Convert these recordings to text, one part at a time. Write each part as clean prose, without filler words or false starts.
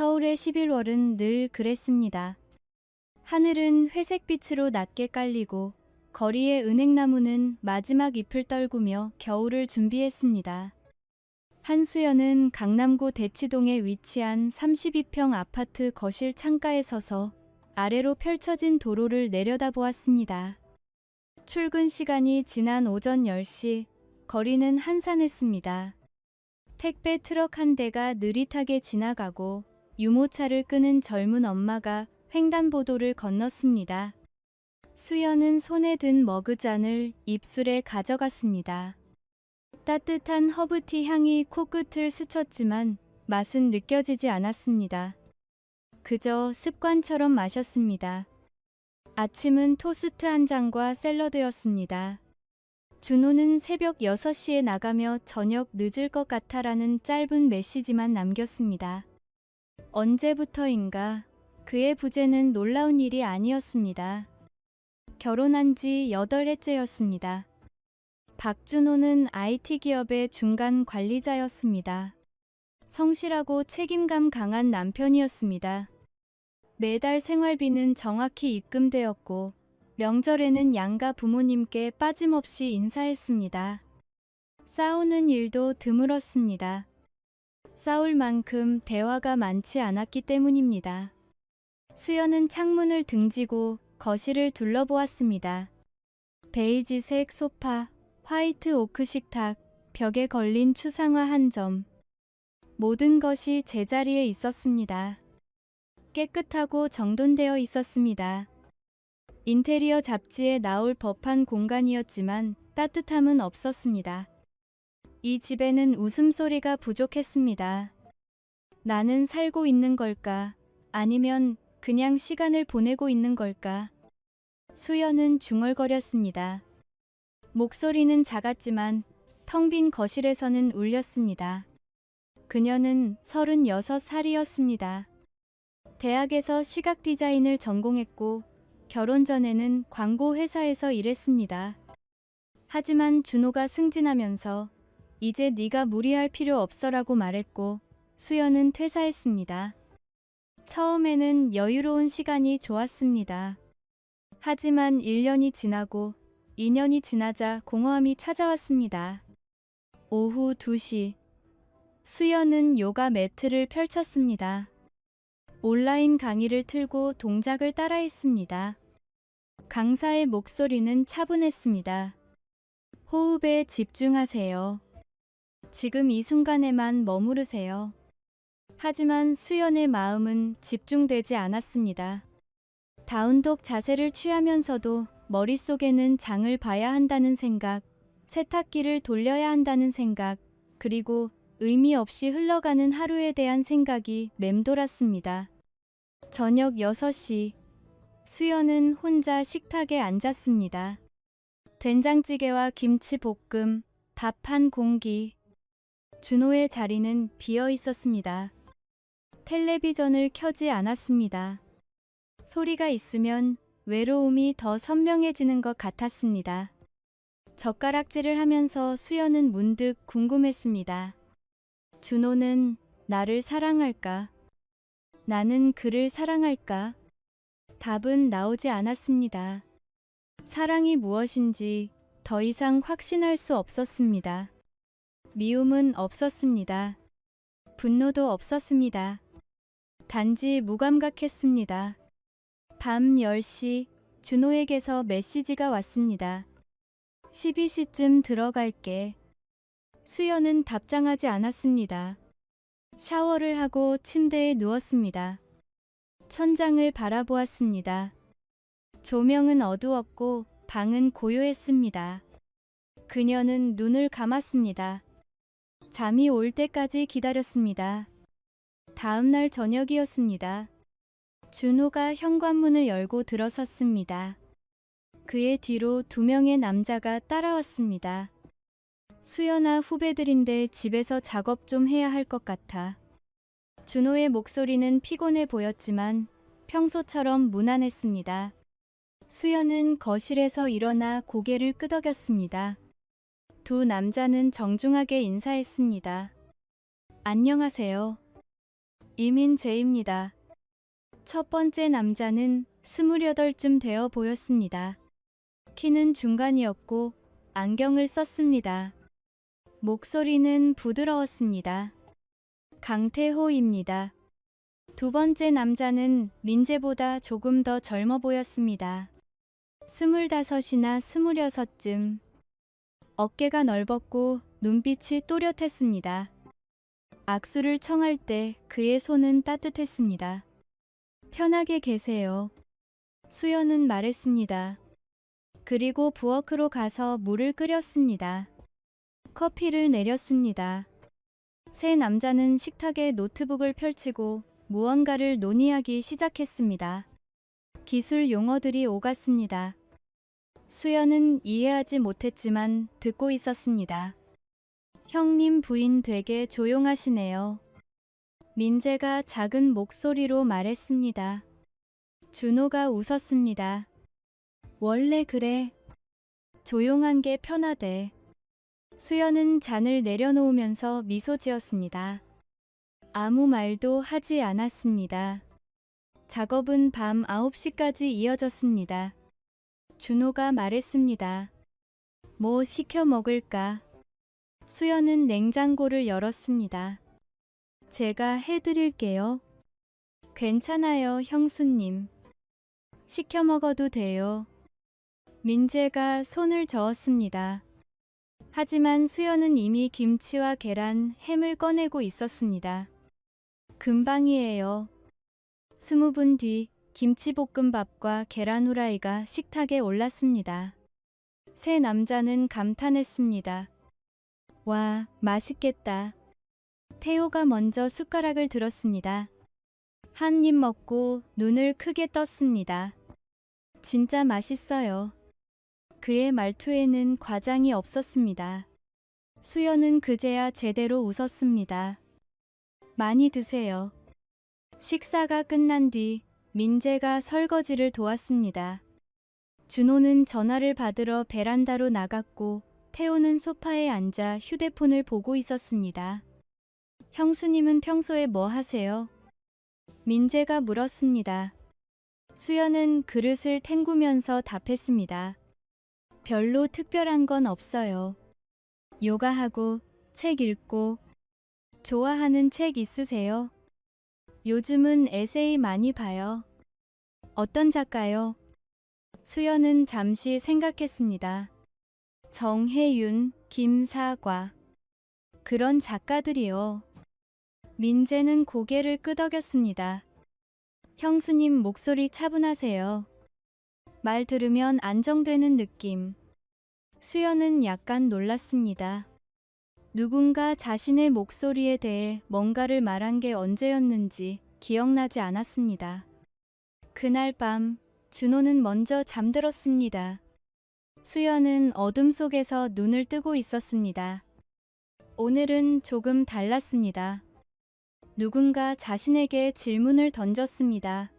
서울의 11월은 늘 그랬습니다. 하늘은 회색빛으로 낮게 깔리고 거리의 은행나무는 마지막 잎을 떨구며 겨울을 준비했습니다. 한수연은 강남구 대치동에 위치한 32평 아파트 거실 창가에 서서 아래로 펼쳐진 도로를 내려다보았습니다. 출근 시간이 지난 오전 10시, 거리는 한산했습니다. 택배 트럭 한 대가 느릿하게 지나가고 유모차를 끄는 젊은 엄마가 횡단보도를 건넜습니다. 수연은 손에 든 머그잔을 입술에 가져갔습니다. 따뜻한 허브티 향이 코끝을 스쳤지만 맛은 느껴지지 않았습니다. 그저 습관처럼 마셨습니다. 아침은 토스트 한 잔과 샐러드였습니다. 준호는 새벽 6시에 나가며 저녁 늦을 것 같아라는 짧은 메시지만 남겼습니다. 언제부터인가 그의 부재는 놀라운 일이 아니었습니다. 결혼한 지 8해째였습니다. 박준호는 IT 기업의 중간 관리자였습니다. 성실하고 책임감 강한 남편이었습니다. 매달 생활비는 정확히 입금되었고 명절에는 양가 부모님께 빠짐없이 인사했습니다. 싸우는 일도 드물었습니다. 싸울 만큼 대화가 많지 않았기 때문입니다. 수연은 창문을 등지고 거실을 둘러보았습니다. 베이지색 소파, 화이트 오크 식탁, 벽에 걸린 추상화 한 점. 모든 것이 제자리에 있었습니다. 깨끗하고 정돈되어 있었습니다. 인테리어 잡지에 나올 법한 공간이었지만 따뜻함은 없었습니다. 이 집에는 웃음소리가 부족했습니다. 나는 살고 있는 걸까? 아니면 그냥 시간을 보내고 있는 걸까? 수연은 중얼거렸습니다. 목소리는 작았지만 텅 빈 거실에서는 울렸습니다. 그녀는 36살이었습니다. 대학에서 시각 디자인을 전공했고 결혼 전에는 광고 회사에서 일했습니다. 하지만 준호가 승진하면서 이제 네가 무리할 필요 없어라고 말했고 수연은 퇴사했습니다. 처음에는 여유로운 시간이 좋았습니다. 하지만 1년이 지나고 2년이 지나자 공허함이 찾아왔습니다. 오후 2시, 수연은 요가 매트를 펼쳤습니다. 온라인 강의를 틀고 동작을 따라했습니다. 강사의 목소리는 차분했습니다. 호흡에 집중하세요. 지금 이 순간에만 머무르세요. 하지만 수연의 마음은 집중되지 않았습니다. 다운독 자세를 취하면서도 머릿속에는 장을 봐야 한다는 생각, 세탁기를 돌려야 한다는 생각, 그리고 의미 없이 흘러가는 하루에 대한 생각이 맴돌았습니다. 저녁 6시, 수연은 혼자 식탁에 앉았습니다. 된장찌개와 김치볶음, 밥 한 공기. 준호의 자리는 비어 있었습니다. 텔레비전을 켜지 않았습니다. 소리가 있으면 외로움이 더 선명해지는 것 같았습니다. 젓가락질을 하면서 수연은 문득 궁금했습니다. 준호는 나를 사랑할까? 나는 그를 사랑할까? 답은 나오지 않았습니다. 사랑이 무엇인지 더 이상 확신할 수 없었습니다. 미움은 없었습니다. 분노도 없었습니다. 단지 무감각했습니다. 밤 10시, 준호에게서 메시지가 왔습니다. 12시쯤 들어갈게. 수연은 답장하지 않았습니다. 샤워를 하고 침대에 누웠습니다. 천장을 바라보았습니다. 조명은 어두웠고 방은 고요했습니다. 그녀는 눈을 감았습니다. 잠이 올 때까지 기다렸습니다. 다음 날 저녁이었습니다. 준호가 현관문을 열고 들어섰습니다. 그의 뒤로 2명의 남자가 따라왔습니다. 수연아, 후배들인데 집에서 작업 좀 해야 할 것 같아. 준호의 목소리는 피곤해 보였지만 평소처럼 무난했습니다. 수연은 거실에서 일어나 고개를 끄덕였습니다. 두 남자는 정중하게 인사했습니다. 안녕하세요. 이민재입니다. 첫 번째 남자는 28쯤 되어 보였습니다. 키는 중간이었고 안경을 썼습니다. 목소리는 부드러웠습니다. 강태호입니다. 두 번째 남자는 민재보다 조금 더 젊어 보였습니다. 25이나 26쯤. 어깨가 넓었고 눈빛이 또렷했습니다. 악수를 청할 때 그의 손은 따뜻했습니다. 편하게 계세요. 수연은 말했습니다. 그리고 부엌으로 가서 물을 끓였습니다. 커피를 내렸습니다. 세 남자는 식탁에 노트북을 펼치고 무언가를 논의하기 시작했습니다. 기술 용어들이 오갔습니다. 수연은 이해하지 못했지만 듣고 있었습니다. 형님 부인 되게 조용하시네요. 민재가 작은 목소리로 말했습니다. 준호가 웃었습니다. 원래 그래. 조용한 게 편하대. 수연은 잔을 내려놓으면서 미소 지었습니다. 아무 말도 하지 않았습니다. 작업은 밤 9시까지 이어졌습니다. 준호가 말했습니다. 뭐 시켜 먹을까? 수연은 냉장고를 열었습니다. 제가 해드릴게요. 괜찮아요, 형수님. 시켜 먹어도 돼요. 민재가 손을 저었습니다. 하지만 수연은 이미 김치와 계란, 햄을 꺼내고 있었습니다. 금방이에요. 20분 뒤 김치볶음밥과 계란 후라이가 식탁에 올랐습니다. 세 남자는 감탄했습니다. 와, 맛있겠다. 태호가 먼저 숟가락을 들었습니다. 한 입 먹고 눈을 크게 떴습니다. 진짜 맛있어요. 그의 말투에는 과장이 없었습니다. 수연은 그제야 제대로 웃었습니다. 많이 드세요. 식사가 끝난 뒤 민재가 설거지를 도왔습니다. 준호는 전화를 받으러 베란다로 나갔고 태호는 소파에 앉아 휴대폰을 보고 있었습니다. 형수님은 평소에 뭐 하세요? 민재가 물었습니다. 수연은 그릇을 헹구면서 답했습니다. 별로 특별한 건 없어요. 요가하고 책 읽고. 좋아하는 책 있으세요? 요즘은 에세이 많이 봐요. 어떤 작가요? 수연은 잠시 생각했습니다. 정혜윤, 김사과. 그런 작가들이요. 민재는 고개를 끄덕였습니다. 형수님 목소리 차분하세요. 말 들으면 안정되는 느낌. 수연은 약간 놀랐습니다. 누군가 자신의 목소리에 대해 뭔가를 말한 게 언제였는지 기억나지 않았습니다. 그날 밤 준호는 먼저 잠들었습니다. 수연은 어둠 속에서 눈을 뜨고 있었습니다. 오늘은 조금 달랐습니다. 누군가 자신에게 질문을 던졌습니다.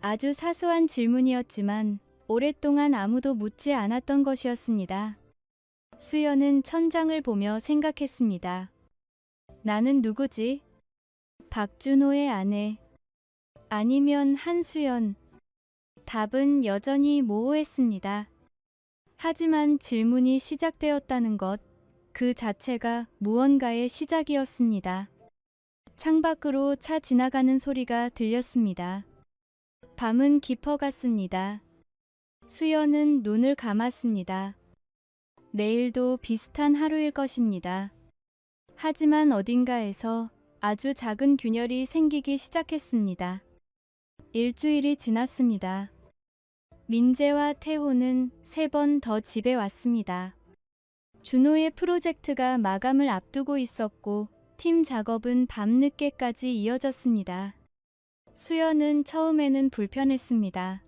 아주 사소한 질문이었지만 오랫동안 아무도 묻지 않았던 것이었습니다. 수연은 천장을 보며 생각했습니다. 나는 누구지? 박준호의 아내. 아니면 한수연. 답은 여전히 모호했습니다. 하지만 질문이 시작되었다는 것, 그 자체가 무언가의 시작이었습니다. 창밖으로 차 지나가는 소리가 들렸습니다. 밤은 깊어갔습니다. 수연은 눈을 감았습니다. 내일도 비슷한 하루일 것입니다. 하지만 어딘가에서 아주 작은 균열이 생기기 시작했습니다. 일주일이 지났습니다. 민재와 태호는 3번 더 집에 왔습니다. 준호의 프로젝트가 마감을 앞두고 있었고 팀 작업은 밤늦게까지 이어졌습니다. 수연은 처음에는 불편했습니다.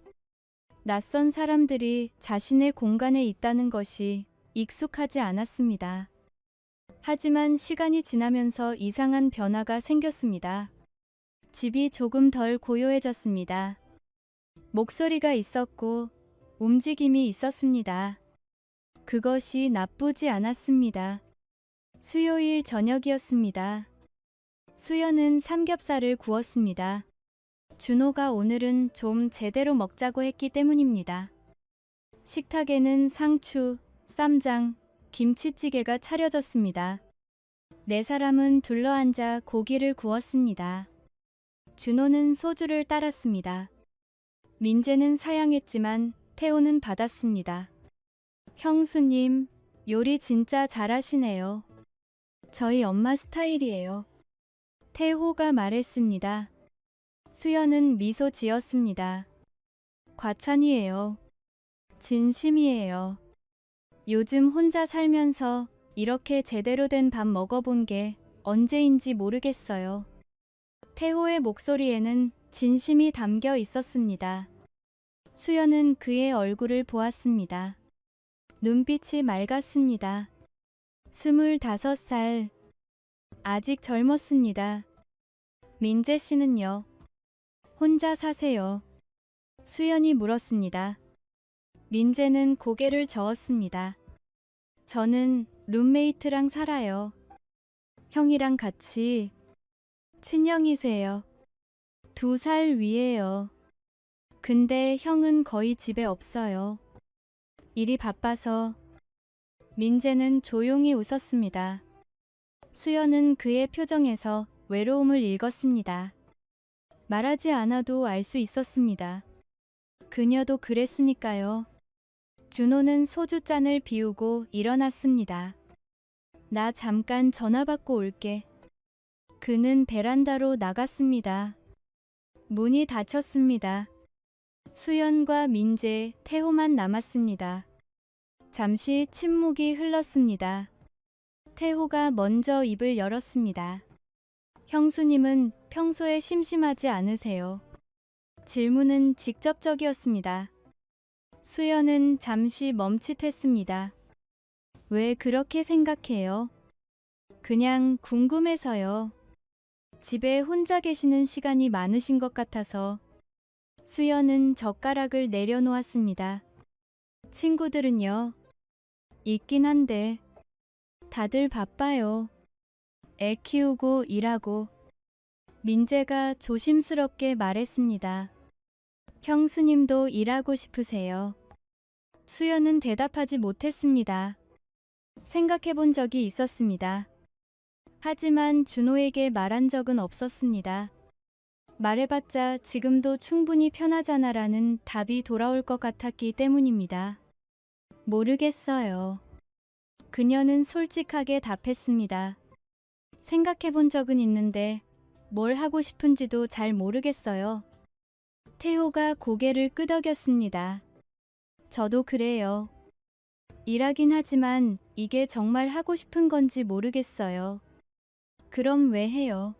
낯선 사람들이 자신의 공간에 있다는 것이 익숙하지 않았습니다. 하지만 시간이 지나면서 이상한 변화가 생겼습니다. 집이 조금 덜 고요해졌습니다. 목소리가 있었고 움직임이 있었습니다. 그것이 나쁘지 않았습니다. 수요일 저녁이었습니다. 수연은 삼겹살을 구웠습니다. 준호가 오늘은 좀 제대로 먹자고 했기 때문입니다. 식탁에는 상추, 쌈장, 김치찌개가 차려졌습니다. 네 사람은 둘러앉아 고기를 구웠습니다. 준호는 소주를 따랐습니다. 민재는 사양했지만 태호는 받았습니다. 형수님, 요리 진짜 잘하시네요. 저희 엄마 스타일이에요. 태호가 말했습니다. 수연은 미소 지었습니다. 과찬이에요. 진심이에요. 요즘 혼자 살면서 이렇게 제대로 된 밥 먹어본 게 언제인지 모르겠어요. 태호의 목소리에는 진심이 담겨 있었습니다. 수연은 그의 얼굴을 보았습니다. 눈빛이 맑았습니다. 25살. 아직 젊었습니다. 민재 씨는요? 혼자 사세요? 수연이 물었습니다. 민재는 고개를 저었습니다. 저는 룸메이트랑 살아요. 형이랑 같이. 친형이세요. 2살 위에요. 근데 형은 거의 집에 없어요. 일이 바빠서. 민재는 조용히 웃었습니다. 수연은 그의 표정에서 외로움을 읽었습니다. 말하지 않아도 알 수 있었습니다. 그녀도 그랬으니까요. 준호는 소주잔을 비우고 일어났습니다. 나 잠깐 전화 받고 올게. 그는 베란다로 나갔습니다. 문이 닫혔습니다. 수연과 민재, 태호만 남았습니다. 잠시 침묵이 흘렀습니다. 태호가 먼저 입을 열었습니다. 형수님은 평소에 심심하지 않으세요? 질문은 직접적이었습니다. 수연은 잠시 멈칫했습니다. 왜 그렇게 생각해요? 그냥 궁금해서요. 집에 혼자 계시는 시간이 많으신 것 같아서. 수연은 젓가락을 내려놓았습니다. 친구들은요? 있긴 한데 다들 바빠요. 애 키우고 일하고. 민재가 조심스럽게 말했습니다. 형수님도 일하고 싶으세요? 수연은 대답하지 못했습니다. 생각해 본 적이 있었습니다. 하지만 준호에게 말한 적은 없었습니다. 말해봤자 지금도 충분히 편하잖아라는 답이 돌아올 것 같았기 때문입니다. 모르겠어요. 그녀는 솔직하게 답했습니다. 생각해 본 적은 있는데 뭘 하고 싶은지도 잘 모르겠어요. 태호가 고개를 끄덕였습니다. 저도 그래요. 일하긴 하지만 이게 정말 하고 싶은 건지 모르겠어요. 그럼 왜 해요?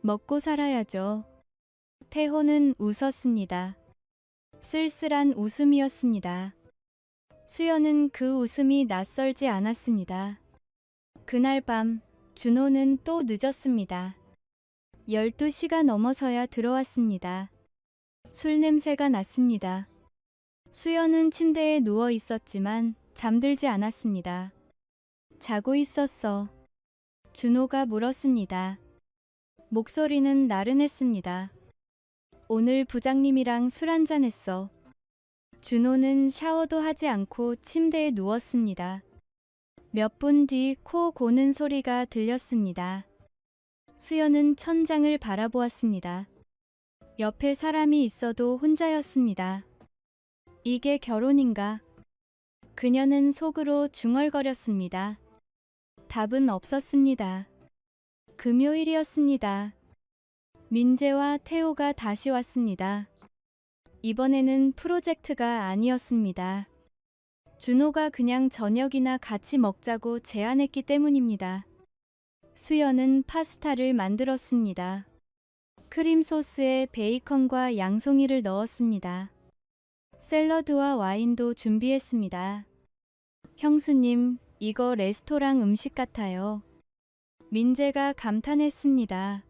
먹고 살아야죠. 태호는 웃었습니다. 쓸쓸한 웃음이었습니다. 수연은 그 웃음이 낯설지 않았습니다. 그날 밤 준호는 또 늦었습니다. 12시가 넘어서야 들어왔습니다. 술 냄새가 났습니다. 수연은 침대에 누워 있었지만 잠들지 않았습니다. 자고 있었어. 준호가 물었습니다. 목소리는 나른했습니다. 오늘 부장님이랑 술 한잔 했어. 준호는 샤워도 하지 않고 침대에 누웠습니다. 몇 분 뒤 코 고는 소리가 들렸습니다. 수연은 천장을 바라보았습니다. 옆에 사람이 있어도 혼자였습니다. 이게 결혼인가? 그녀는 속으로 중얼거렸습니다. 답은 없었습니다. 금요일이었습니다. 민재와 태호가 다시 왔습니다. 이번에는 프로젝트가 아니었습니다. 준호가 그냥 저녁이나 같이 먹자고 제안했기 때문입니다. 수연은 파스타를 만들었습니다. 크림 소스에 베이컨과 양송이를 넣었습니다. 샐러드와 와인도 준비했습니다. 형수님, 이거 레스토랑 음식 같아요. 민재가 감탄했습니다.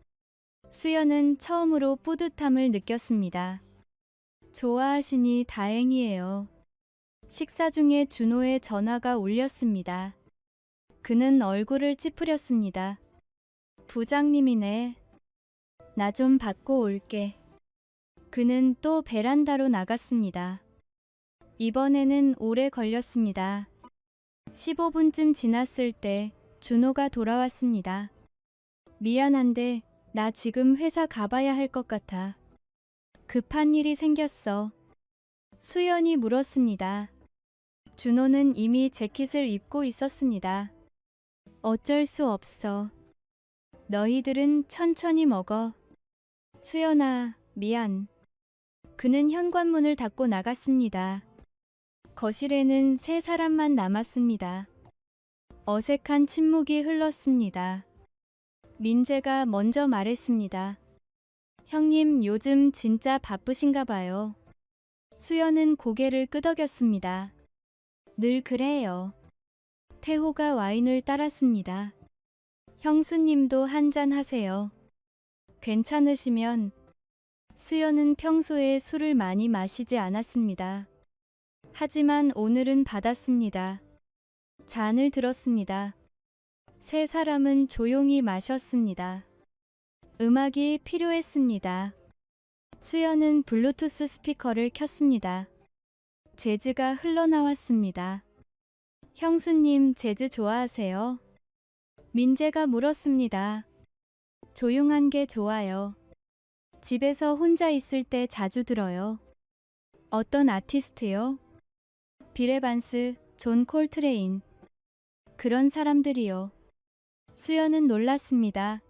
수연은 처음으로 뿌듯함을 느꼈습니다. 좋아하시니 다행이에요. 식사 중에 준호의 전화가 울렸습니다. 그는 얼굴을 찌푸렸습니다. 부장님이네. 나 좀 받고 올게. 그는 또 베란다로 나갔습니다. 이번에는 오래 걸렸습니다. 15분쯤 지났을 때 준호가 돌아왔습니다. 미안한데 나 지금 회사 가봐야 할 것 같아. 급한 일이 생겼어. 수연이 물었습니다. 준호는 이미 재킷을 입고 있었습니다. 어쩔 수 없어. 너희들은 천천히 먹어. 수연아, 미안. 그는 현관문을 닫고 나갔습니다. 거실에는 세 사람만 남았습니다. 어색한 침묵이 흘렀습니다. 민재가 먼저 말했습니다. 형님, 요즘 진짜 바쁘신가 봐요. 수연은 고개를 끄덕였습니다. 늘 그래요. 태호가 와인을 따랐습니다. 형수님도 한잔 하세요. 괜찮으시면. 수연은 평소에 술을 많이 마시지 않았습니다. 하지만 오늘은 받았습니다. 잔을 들었습니다. 세 사람은 조용히 마셨습니다. 음악이 필요했습니다. 수연은 블루투스 스피커를 켰습니다. 재즈가 흘러나왔습니다. 형수님, 재즈 좋아하세요? 민재가 물었습니다. 조용한 게 좋아요. 집에서 혼자 있을 때 자주 들어요. 어떤 아티스트요? 빌 에반스, 존 콜트레인. 그런 사람들이요. 수연은 놀랐습니다.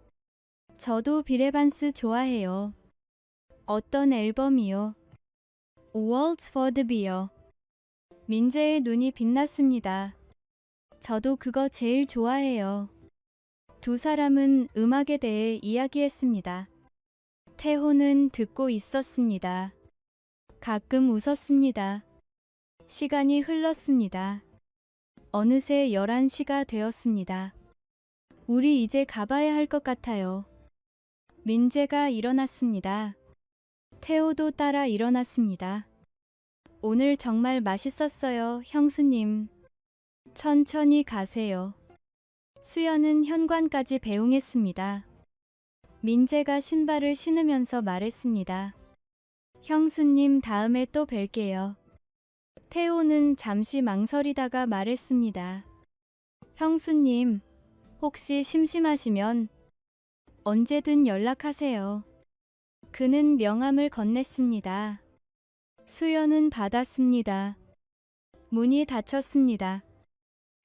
저도 빌 에반스 좋아해요. 어떤 앨범이요? Waltz for the Beer. 민재의 눈이 빛났습니다. 저도 그거 제일 좋아해요. 두 사람은 음악에 대해 이야기했습니다. 태호는 듣고 있었습니다. 가끔 웃었습니다. 시간이 흘렀습니다. 어느새 11시가 되었습니다. 우리 이제 가봐야 할 것 같아요. 민재가 일어났습니다. 태호도 따라 일어났습니다. 오늘 정말 맛있었어요, 형수님. 천천히 가세요. 수연은 현관까지 배웅했습니다. 민재가 신발을 신으면서 말했습니다. 형수님, 다음에 또 뵐게요. 태호는 잠시 망설이다가 말했습니다. 형수님, 혹시 심심하시면 언제든 연락하세요. 그는 명함을 건넸습니다. 수연은 받았습니다. 문이 닫혔습니다.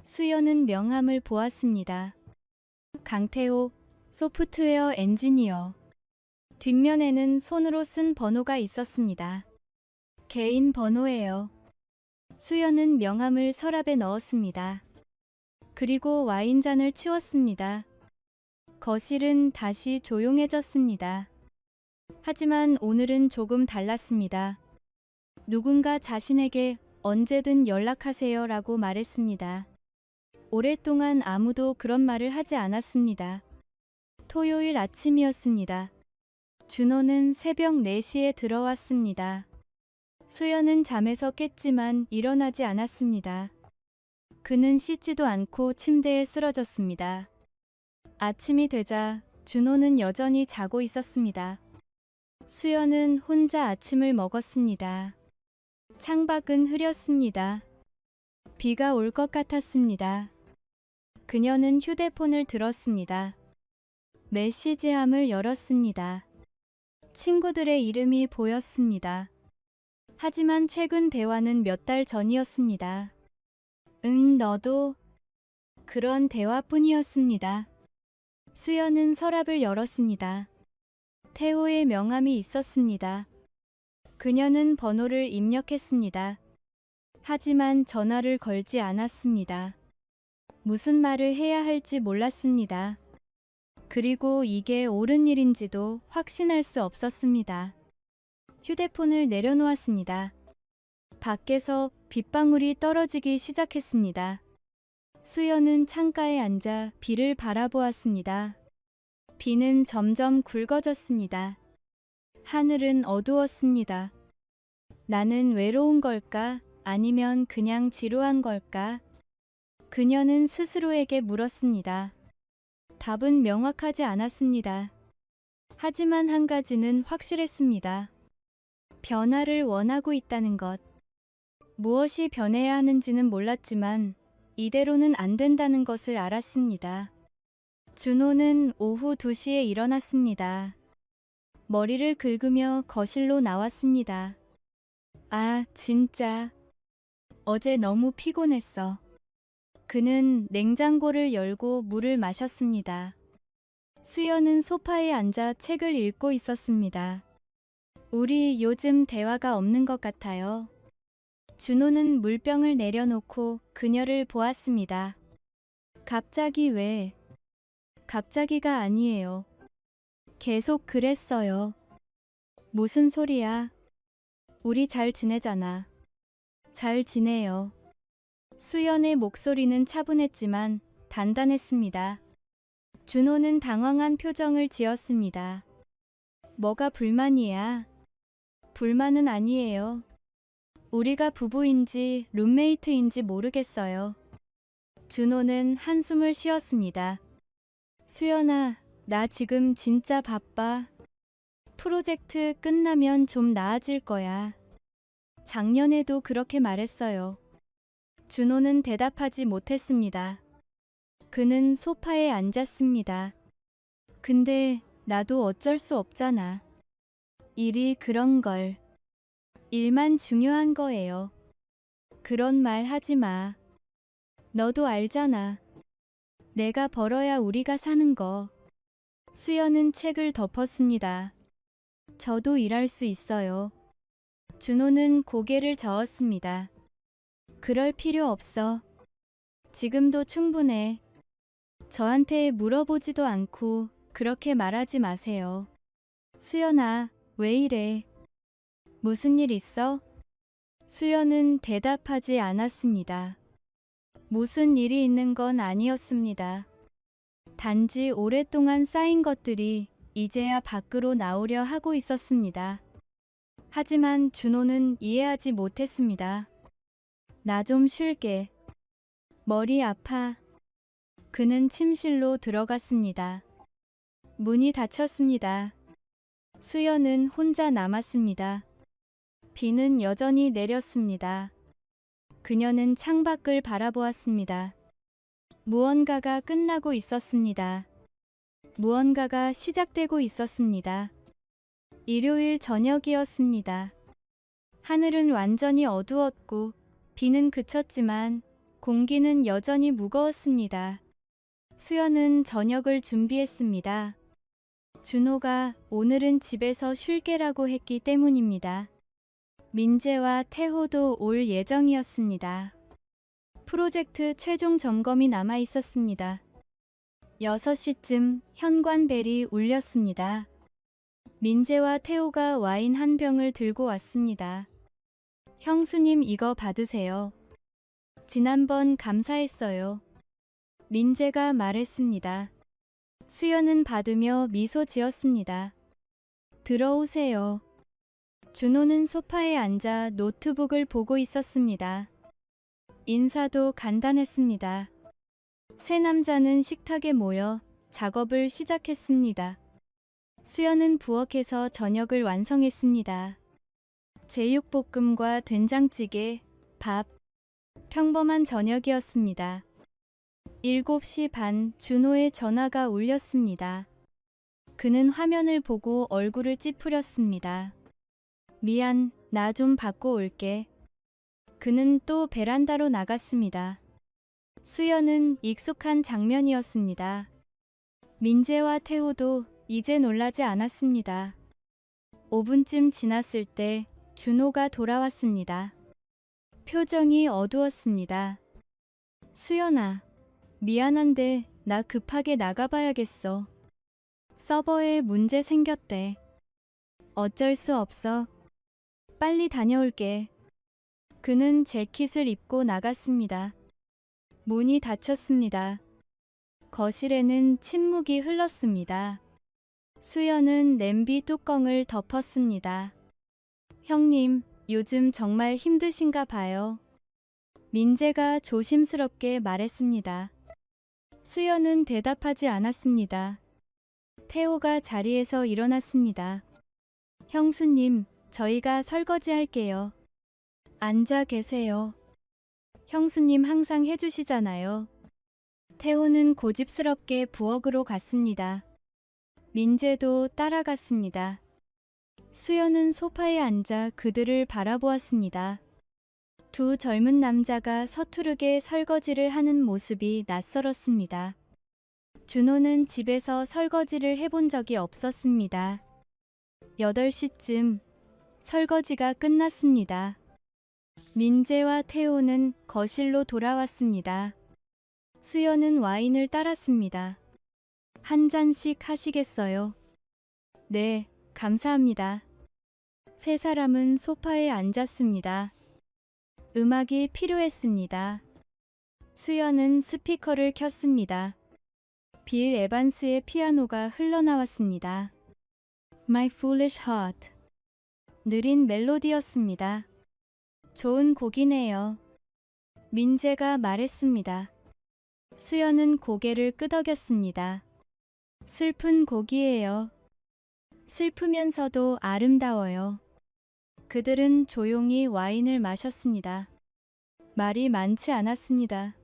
수연은 명함을 보았습니다. 강태호, 소프트웨어 엔지니어. 뒷면에는 손으로 쓴 번호가 있었습니다. 개인 번호예요. 수연은 명함을 서랍에 넣었습니다. 그리고 와인잔을 치웠습니다. 거실은 다시 조용해졌습니다. 하지만 오늘은 조금 달랐습니다. 누군가 자신에게 언제든 연락하세요 라고 말했습니다. 오랫동안 아무도 그런 말을 하지 않았습니다. 토요일 아침이었습니다. 준호는 새벽 4시에 들어왔습니다. 수연은 잠에서 깼지만 일어나지 않았습니다. 그는 씻지도 않고 침대에 쓰러졌습니다. 아침이 되자 준호는 여전히 자고 있었습니다. 수연은 혼자 아침을 먹었습니다. 창밖은 흐렸습니다. 비가 올 것 같았습니다. 그녀는 휴대폰을 들었습니다. 메시지함을 열었습니다. 친구들의 이름이 보였습니다. 하지만 최근 대화는 몇 달 전이었습니다. 응, 너도? 그런 대화뿐이었습니다. 수연은 서랍을 열었습니다. 태호의 명함이 있었습니다. 그녀는 번호를 입력했습니다. 하지만 전화를 걸지 않았습니다. 무슨 말을 해야 할지 몰랐습니다. 그리고 이게 옳은 일인지도 확신할 수 없었습니다. 휴대폰을 내려놓았습니다. 밖에서 빗방울이 떨어지기 시작했습니다. 수연은 창가에 앉아 비를 바라보았습니다. 비는 점점 굵어졌습니다. 하늘은 어두웠습니다. 나는 외로운 걸까? 아니면 그냥 지루한 걸까? 그녀는 스스로에게 물었습니다. 답은 명확하지 않았습니다. 하지만 한 가지는 확실했습니다. 변화를 원하고 있다는 것. 무엇이 변해야 하는지는 몰랐지만 이대로는 안 된다는 것을 알았습니다. 준호는 오후 2시에 일어났습니다. 머리를 긁으며 거실로 나왔습니다. 아, 진짜. 어제 너무 피곤했어. 그는 냉장고를 열고 물을 마셨습니다. 수연은 소파에 앉아 책을 읽고 있었습니다. 우리 요즘 대화가 없는 것 같아요. 준호는 물병을 내려놓고 그녀를 보았습니다. 갑자기 왜? 갑자기가 아니에요. 계속 그랬어요. 무슨 소리야? 우리 잘 지내잖아. 잘 지내요. 수연의 목소리는 차분했지만 단단했습니다. 준호는 당황한 표정을 지었습니다. 뭐가 불만이야? 불만은 아니에요. 우리가 부부인지 룸메이트인지 모르겠어요. 준호는 한숨을 쉬었습니다. 수연아, 나 지금 진짜 바빠. 프로젝트 끝나면 좀 나아질 거야. 작년에도 그렇게 말했어요. 준호는 대답하지 못했습니다. 그는 소파에 앉았습니다. 근데 나도 어쩔 수 없잖아. 일이 그런 걸. 일만 중요한 거예요. 그런 말 하지 마. 너도 알잖아. 내가 벌어야 우리가 사는 거. 수연은 책을 덮었습니다. 저도 일할 수 있어요. 준호는 고개를 저었습니다. 그럴 필요 없어. 지금도 충분해. 저한테 물어보지도 않고 그렇게 말하지 마세요. 수연아, 왜 이래? 무슨 일 있어? 수연은 대답하지 않았습니다. 무슨 일이 있는 건 아니었습니다. 단지 오랫동안 쌓인 것들이 이제야 밖으로 나오려 하고 있었습니다. 하지만 준호는 이해하지 못했습니다. 나 좀 쉴게. 머리 아파. 그는 침실로 들어갔습니다. 문이 닫혔습니다. 수연은 혼자 남았습니다. 비는 여전히 내렸습니다. 그녀는 창밖을 바라보았습니다. 무언가가 끝나고 있었습니다. 무언가가 시작되고 있었습니다. 일요일 저녁이었습니다. 하늘은 완전히 어두웠고 비는 그쳤지만 공기는 여전히 무거웠습니다. 수연은 저녁을 준비했습니다. 준호가 오늘은 집에서 쉴게라고 했기 때문입니다. 민재와 태호도 올 예정이었습니다. 프로젝트 최종 점검이 남아 있었습니다. 6시쯤 현관벨이 울렸습니다. 민재와 태호가 와인 한 병을 들고 왔습니다. 형수님, 이거 받으세요. 지난번 감사했어요. 민재가 말했습니다. 수연은 받으며 미소 지었습니다. 들어오세요. 준호는 소파에 앉아 노트북을 보고 있었습니다. 인사도 간단했습니다. 세 남자는 식탁에 모여 작업을 시작했습니다. 수연은 부엌에서 저녁을 완성했습니다. 제육볶음과 된장찌개, 밥. 평범한 저녁이었습니다. 7시 반 준호의 전화가 울렸습니다. 그는 화면을 보고 얼굴을 찌푸렸습니다. 미안, 나 좀 받고 올게. 그는 또 베란다로 나갔습니다. 수연은 익숙한 장면이었습니다. 민재와 태호도 이제 놀라지 않았습니다. 5분쯤 지났을 때 준호가 돌아왔습니다. 표정이 어두웠습니다. 수연아, 미안한데 나 급하게 나가봐야겠어. 서버에 문제 생겼대. 어쩔 수 없어. 빨리 다녀올게. 그는 재킷을 입고 나갔습니다. 문이 닫혔습니다. 거실에는 침묵이 흘렀습니다. 수연은 냄비 뚜껑을 덮었습니다. 형님, 요즘 정말 힘드신가 봐요. 민재가 조심스럽게 말했습니다. 수연은 대답하지 않았습니다. 태호가 자리에서 일어났습니다. 형수님, 저희가 설거지 할게요. 앉아 계세요. 형수님 항상 해주시잖아요. 태호는 고집스럽게 부엌으로 갔습니다. 민재도 따라갔습니다. 수연은 소파에 앉아 그들을 바라보았습니다. 두 젊은 남자가 서투르게 설거지를 하는 모습이 낯설었습니다. 준호는 집에서 설거지를 해본 적이 없었습니다. 8시쯤 설거지가 끝났습니다. 민재와 태호는 거실로 돌아왔습니다. 수연은 와인을 따랐습니다. 한 잔씩 하시겠어요? 네, 감사합니다. 세 사람은 소파에 앉았습니다. 음악이 필요했습니다. 수연은 스피커를 켰습니다. 빌 에반스의 피아노가 흘러나왔습니다. My Foolish Heart. 느린 멜로디였습니다. 좋은 곡이네요. 민재가 말했습니다. 수연은 고개를 끄덕였습니다. 슬픈 곡이에요. 슬프면서도 아름다워요. 그들은 조용히 와인을 마셨습니다. 말이 많지 않았습니다.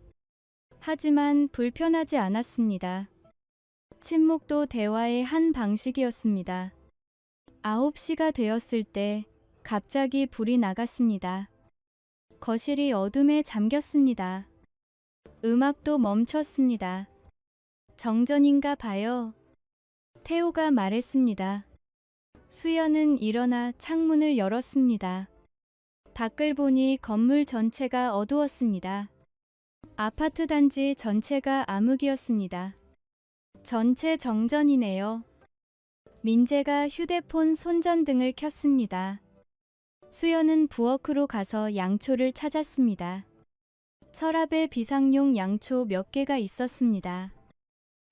하지만 불편하지 않았습니다. 침묵도 대화의 한 방식이었습니다. 9시가 되었을 때 갑자기 불이 나갔습니다. 거실이 어둠에 잠겼습니다. 음악도 멈췄습니다. 정전인가 봐요. 태호가 말했습니다. 수연은 일어나 창문을 열었습니다. 밖을 보니 건물 전체가 어두웠습니다. 아파트 단지 전체가 암흑이었습니다. 전체 정전이네요. 민재가 휴대폰 손전등을 켰습니다. 수연은 부엌으로 가서 양초를 찾았습니다. 서랍에 비상용 양초 몇 개가 있었습니다.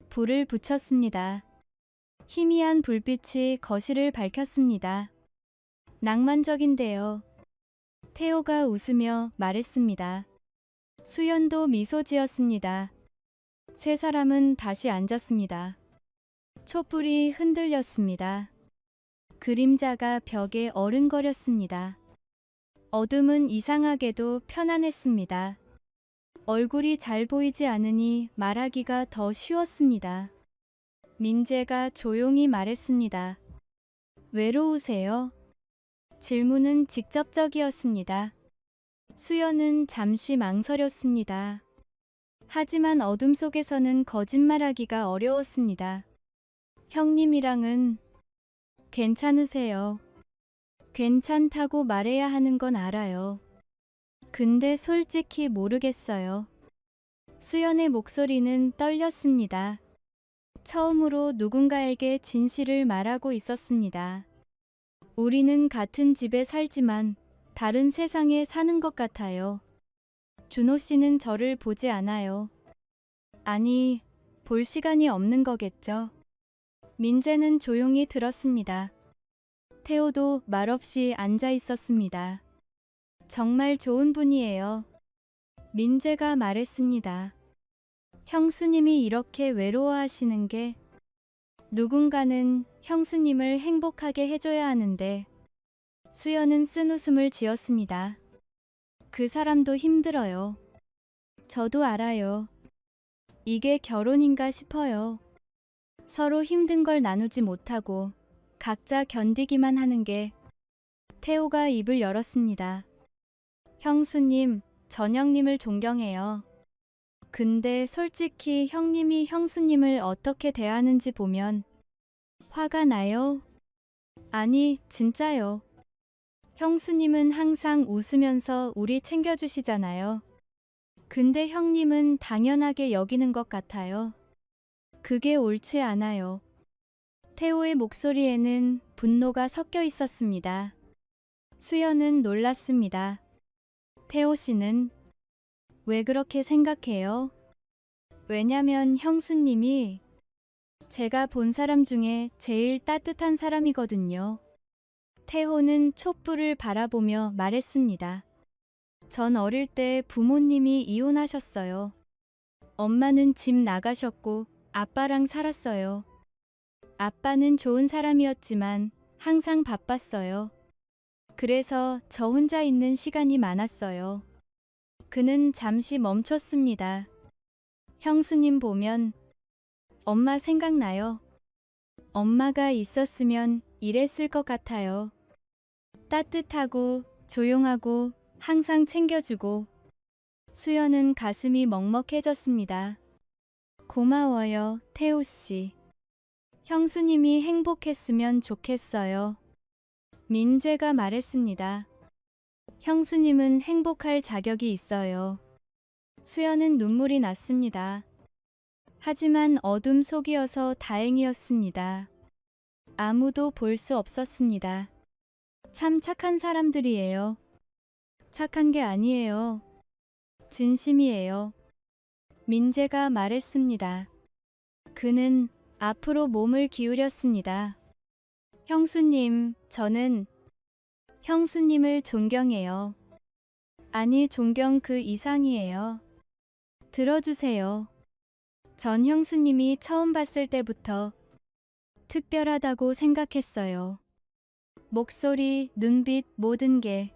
불을 붙였습니다. 희미한 불빛이 거실을 밝혔습니다. 낭만적인데요. 태호가 웃으며 말했습니다. 수연도 미소 지었습니다. 세 사람은 다시 앉았습니다. 촛불이 흔들렸습니다. 그림자가 벽에 어른거렸습니다. 어둠은 이상하게도 편안했습니다. 얼굴이 잘 보이지 않으니 말하기가 더 쉬웠습니다. 민재가 조용히 말했습니다. 외로우세요? 질문은 직접적이었습니다. 수연은 잠시 망설였습니다. 하지만 어둠 속에서는 거짓말하기가 어려웠습니다. 형님이랑은 괜찮으세요? 괜찮다고 말해야 하는 건 알아요. 근데 솔직히 모르겠어요. 수연의 목소리는 떨렸습니다. 처음으로 누군가에게 진실을 말하고 있었습니다. 우리는 같은 집에 살지만 다른 세상에 사는 것 같아요. 준호 씨는 저를 보지 않아요. 아니, 볼 시간이 없는 거겠죠. 민재는 조용히 들었습니다. 태호도 말없이 앉아 있었습니다. 정말 좋은 분이에요. 민재가 말했습니다. 형수님이 이렇게 외로워하시는 게 누군가는 형수님을 행복하게 해줘야 하는데 수연은 쓴웃음을 지었습니다. 그 사람도 힘들어요. 저도 알아요. 이게 결혼인가 싶어요. 서로 힘든 걸 나누지 못하고 각자 견디기만 하는 게. 태호가 입을 열었습니다. 형수님, 전형님을 존경해요. 근데 솔직히 형님이 형수님을 어떻게 대하는지 보면 화가 나요? 아니, 진짜요. 형수님은 항상 웃으면서 우리 챙겨주시잖아요. 근데 형님은 당연하게 여기는 것 같아요. 그게 옳지 않아요. 태호의 목소리에는 분노가 섞여 있었습니다. 수연은 놀랐습니다. 태호 씨는 왜 그렇게 생각해요? 왜냐면 형수님이 제가 본 사람 중에 제일 따뜻한 사람이거든요. 태호는 촛불을 바라보며 말했습니다. 전 어릴 때 부모님이 이혼하셨어요. 엄마는 집 나가셨고 아빠랑 살았어요. 아빠는 좋은 사람이었지만 항상 바빴어요. 그래서 저 혼자 있는 시간이 많았어요. 그는 잠시 멈췄습니다. 형수님 보면 엄마 생각나요. 엄마가 있었으면 이랬을 것 같아요. 따뜻하고 조용하고 항상 챙겨주고. 수연은 가슴이 먹먹해졌습니다. 고마워요, 태호 씨. 형수님이 행복했으면 좋겠어요. 민재가 말했습니다. 형수님은 행복할 자격이 있어요. 수연은 눈물이 났습니다. 하지만 어둠 속이어서 다행이었습니다. 아무도 볼 수 없었습니다. 참 착한 사람들이에요. 착한 게 아니에요. 진심이에요. 민재가 말했습니다. 그는 앞으로 몸을 기울였습니다. 형수님, 저는 형수님을 존경해요. 아니, 존경 그 이상이에요. 들어주세요. 전 형수님이 처음 봤을 때부터 특별하다고 생각했어요. 목소리, 눈빛, 모든 게.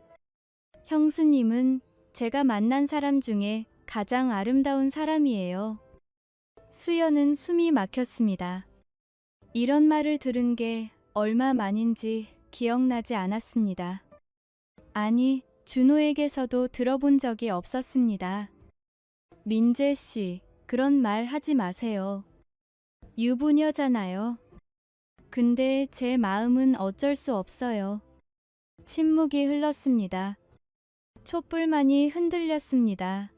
형수님은 제가 만난 사람 중에 가장 아름다운 사람이에요. 수연은 숨이 막혔습니다. 이런 말을 들은 게 얼마 만인지 기억나지 않았습니다. 아니, 준호에게서도 들어본 적이 없었습니다. 민재 씨, 그런 말 하지 마세요. 유부녀잖아요. 근데 제 마음은 어쩔 수 없어요. 침묵이 흘렀습니다. 촛불만이 흔들렸습니다.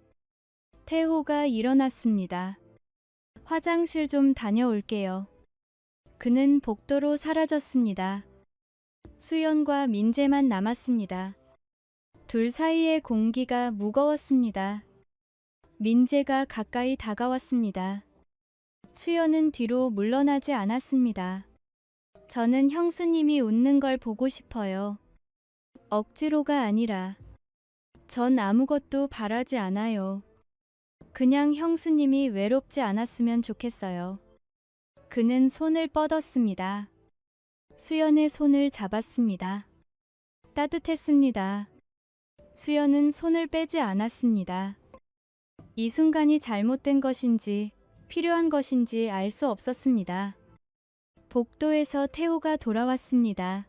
태호가 일어났습니다. 화장실 좀 다녀올게요. 그는 복도로 사라졌습니다. 수연과 민재만 남았습니다. 둘 사이의 공기가 무거웠습니다. 민재가 가까이 다가왔습니다. 수연은 뒤로 물러나지 않았습니다. 저는 형수님이 웃는 걸 보고 싶어요. 억지로가 아니라. 전 아무것도 바라지 않아요. 그냥 형수님이 외롭지 않았으면 좋겠어요. 그는 손을 뻗었습니다. 수연의 손을 잡았습니다. 따뜻했습니다. 수연은 손을 빼지 않았습니다. 이 순간이 잘못된 것인지 필요한 것인지 알 수 없었습니다. 복도에서 태호가 돌아왔습니다.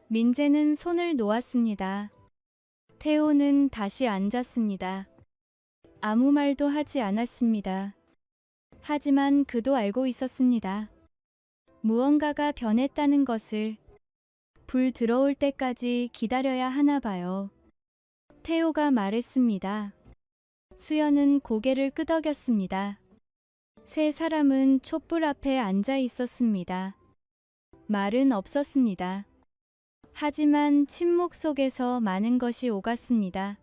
민재는 손을 놓았습니다. 태호는 다시 앉았습니다. 아무 말도 하지 않았습니다. 하지만 그도 알고 있었습니다. 무언가가 변했다는 것을. 불 들어올 때까지 기다려야 하나 봐요. 태호가 말했습니다. 수연은 고개를 끄덕였습니다. 세 사람은 촛불 앞에 앉아 있었습니다. 말은 없었습니다. 하지만 침묵 속에서 많은 것이 오갔습니다.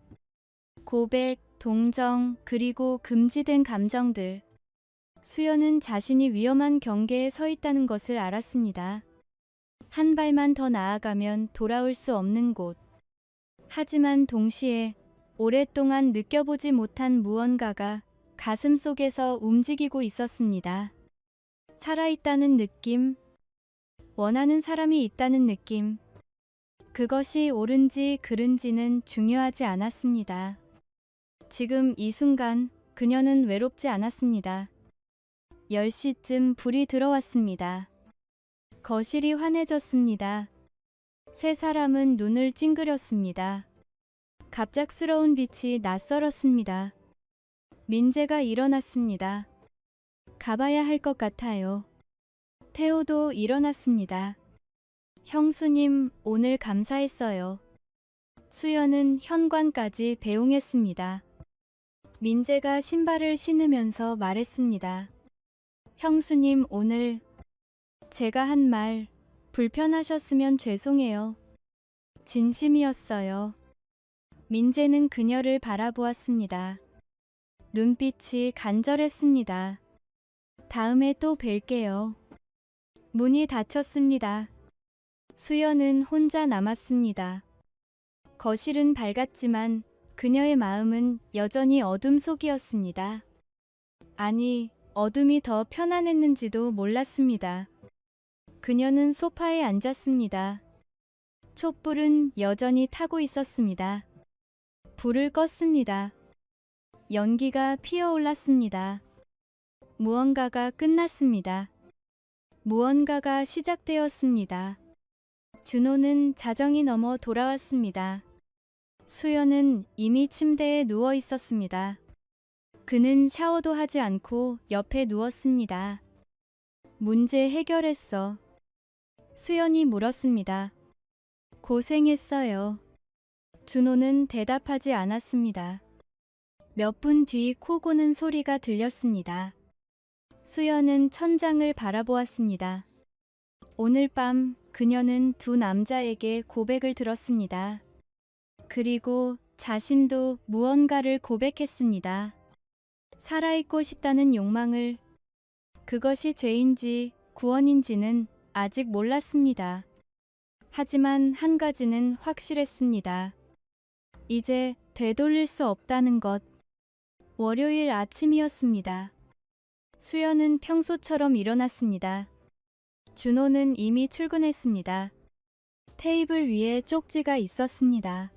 고백, 동정, 그리고 금지된 감정들. 수연은 자신이 위험한 경계에 서 있다는 것을 알았습니다. 한 발만 더 나아가면 돌아올 수 없는 곳. 하지만 동시에 오랫동안 느껴보지 못한 무언가가 가슴 속에서 움직이고 있었습니다. 살아있다는 느낌, 원하는 사람이 있다는 느낌. 그것이 옳은지 그른지는 중요하지 않았습니다. 지금 이 순간 그녀는 외롭지 않았습니다. 10시쯤 불이 들어왔습니다. 거실이 환해졌습니다. 세 사람은 눈을 찡그렸습니다. 갑작스러운 빛이 낯설었습니다. 민재가 일어났습니다. 가봐야 할 것 같아요. 태호도 일어났습니다. 형수님, 오늘 감사했어요. 수연은 현관까지 배웅했습니다. 민재가 신발을 신으면서 말했습니다. 형수님, 오늘 제가 한 말 불편하셨으면 죄송해요. 진심이었어요. 민재는 그녀를 바라보았습니다. 눈빛이 간절했습니다. 다음에 또 뵐게요. 문이 닫혔습니다. 수연은 혼자 남았습니다. 거실은 밝았지만 그녀의 마음은 여전히 어둠 속이었습니다. 아니, 어둠이 더 편안했는지도 몰랐습니다. 그녀는 소파에 앉았습니다. 촛불은 여전히 타고 있었습니다. 불을 껐습니다. 연기가 피어올랐습니다. 무언가가 끝났습니다. 무언가가 시작되었습니다. 준호는 자정이 넘어 돌아왔습니다. 수연은 이미 침대에 누워 있었습니다. 그는 샤워도 하지 않고 옆에 누웠습니다. 문제 해결했어. 수연이 물었습니다. 고생했어요. 준호는 대답하지 않았습니다. 몇 분 뒤 코 고는 소리가 들렸습니다. 수연은 천장을 바라보았습니다. 오늘 밤 그녀는 두 남자에게 고백을 들었습니다. 그리고 자신도 무언가를 고백했습니다. 살아있고 싶다는 욕망을. 그것이 죄인지 구원인지는 아직 몰랐습니다. 하지만 한 가지는 확실했습니다. 이제 되돌릴 수 없다는 것. 월요일 아침이었습니다. 수연은 평소처럼 일어났습니다. 준호는 이미 출근했습니다. 테이블 위에 쪽지가 있었습니다.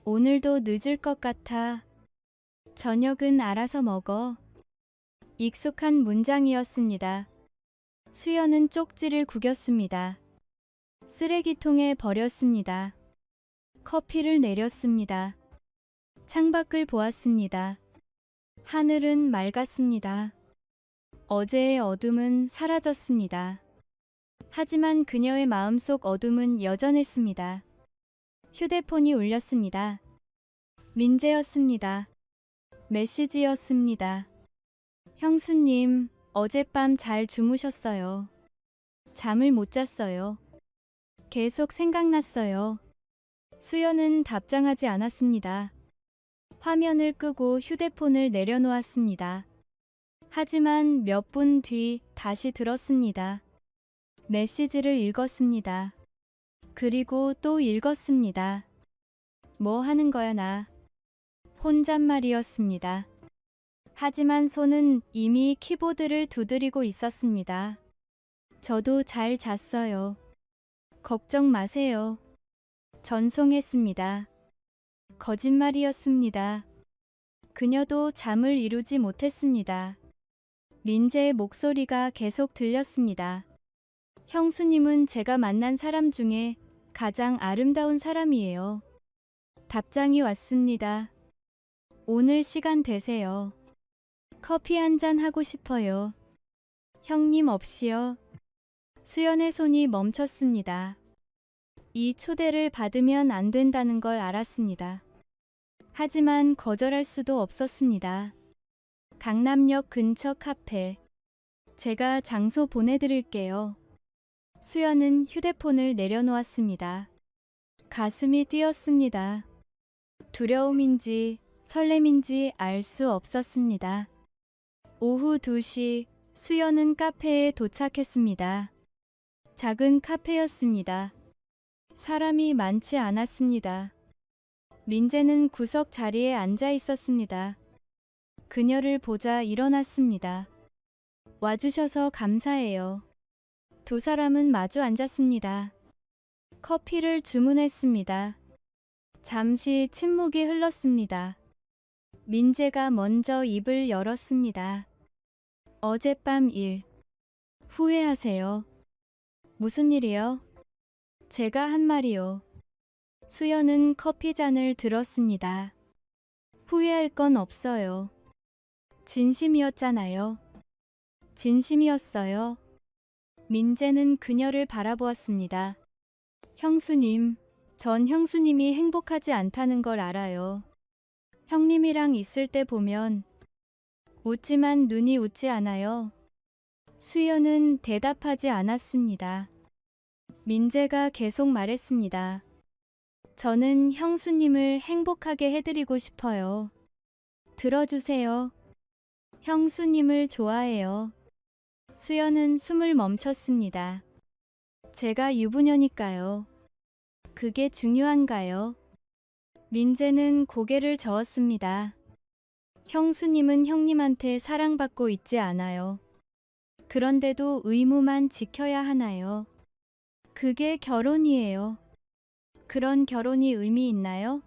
오늘도 늦을 것 같아. 저녁은 알아서 먹어. 익숙한 문장이었습니다. 수연은 쪽지를 구겼습니다. 쓰레기통에 버렸습니다. 커피를 내렸습니다. 창밖을 보았습니다. 하늘은 맑았습니다. 어제의 어둠은 사라졌습니다. 하지만 그녀의 마음속 어둠은 여전했습니다. 휴대폰이 울렸습니다. 민재였습니다. 메시지였습니다. 형수님, 어젯밤 잘 주무셨어요. 잠을 못 잤어요. 계속 생각났어요. 수연은 답장하지 않았습니다. 화면을 끄고 휴대폰을 내려놓았습니다. 하지만 몇 분 뒤 다시 들었습니다. 메시지를 읽었습니다. 그리고 또 읽었습니다. 뭐 하는 거야 나. 혼잣말이었습니다. 하지만 손은 이미 키보드를 두드리고 있었습니다. 저도 잘 잤어요. 걱정 마세요. 전송했습니다. 거짓말이었습니다. 그녀도 잠을 이루지 못했습니다. 민재의 목소리가 계속 들렸습니다. 형수님은 제가 만난 사람 중에 가장 아름다운 사람이에요. 답장이 왔습니다. 오늘 시간 되세요. 커피 한 잔 하고 싶어요. 형님 없이요. 수연의 손이 멈췄습니다. 이 초대를 받으면 안 된다는 걸 알았습니다. 하지만 거절할 수도 없었습니다. 강남역 근처 카페. 제가 장소 보내드릴게요. 수연은 휴대폰을 내려놓았습니다. 가슴이 뛰었습니다. 두려움인지 설렘인지 알 수 없었습니다. 오후 2시 수연은 카페에 도착했습니다. 작은 카페였습니다. 사람이 많지 않았습니다. 민재는 구석 자리에 앉아 있었습니다. 그녀를 보자 일어났습니다. 와주셔서 감사해요. 두 사람은 마주 앉았습니다. 커피를 주문했습니다. 잠시 침묵이 흘렀습니다. 민재가 먼저 입을 열었습니다. 어젯밤 일. 후회하세요. 무슨 일이요? 제가 한 말이요. 수연은 커피잔을 들었습니다. 후회할 건 없어요. 진심이었잖아요. 진심이었어요. 민재는 그녀를 바라보았습니다. 형수님, 전 형수님이 행복하지 않다는 걸 알아요. 형님이랑 있을 때 보면 웃지만 눈이 웃지 않아요. 수연은 대답하지 않았습니다. 민재가 계속 말했습니다. 저는 형수님을 행복하게 해드리고 싶어요. 들어주세요. 형수님을 좋아해요. 수연은 숨을 멈췄습니다. 제가 유부녀니까요. 그게 중요한가요? 민재는 고개를 저었습니다. 형수님은 형님한테 사랑받고 있지 않아요. 그런데도 의무만 지켜야 하나요? 그게 결혼이에요. 그런 결혼이 의미 있나요?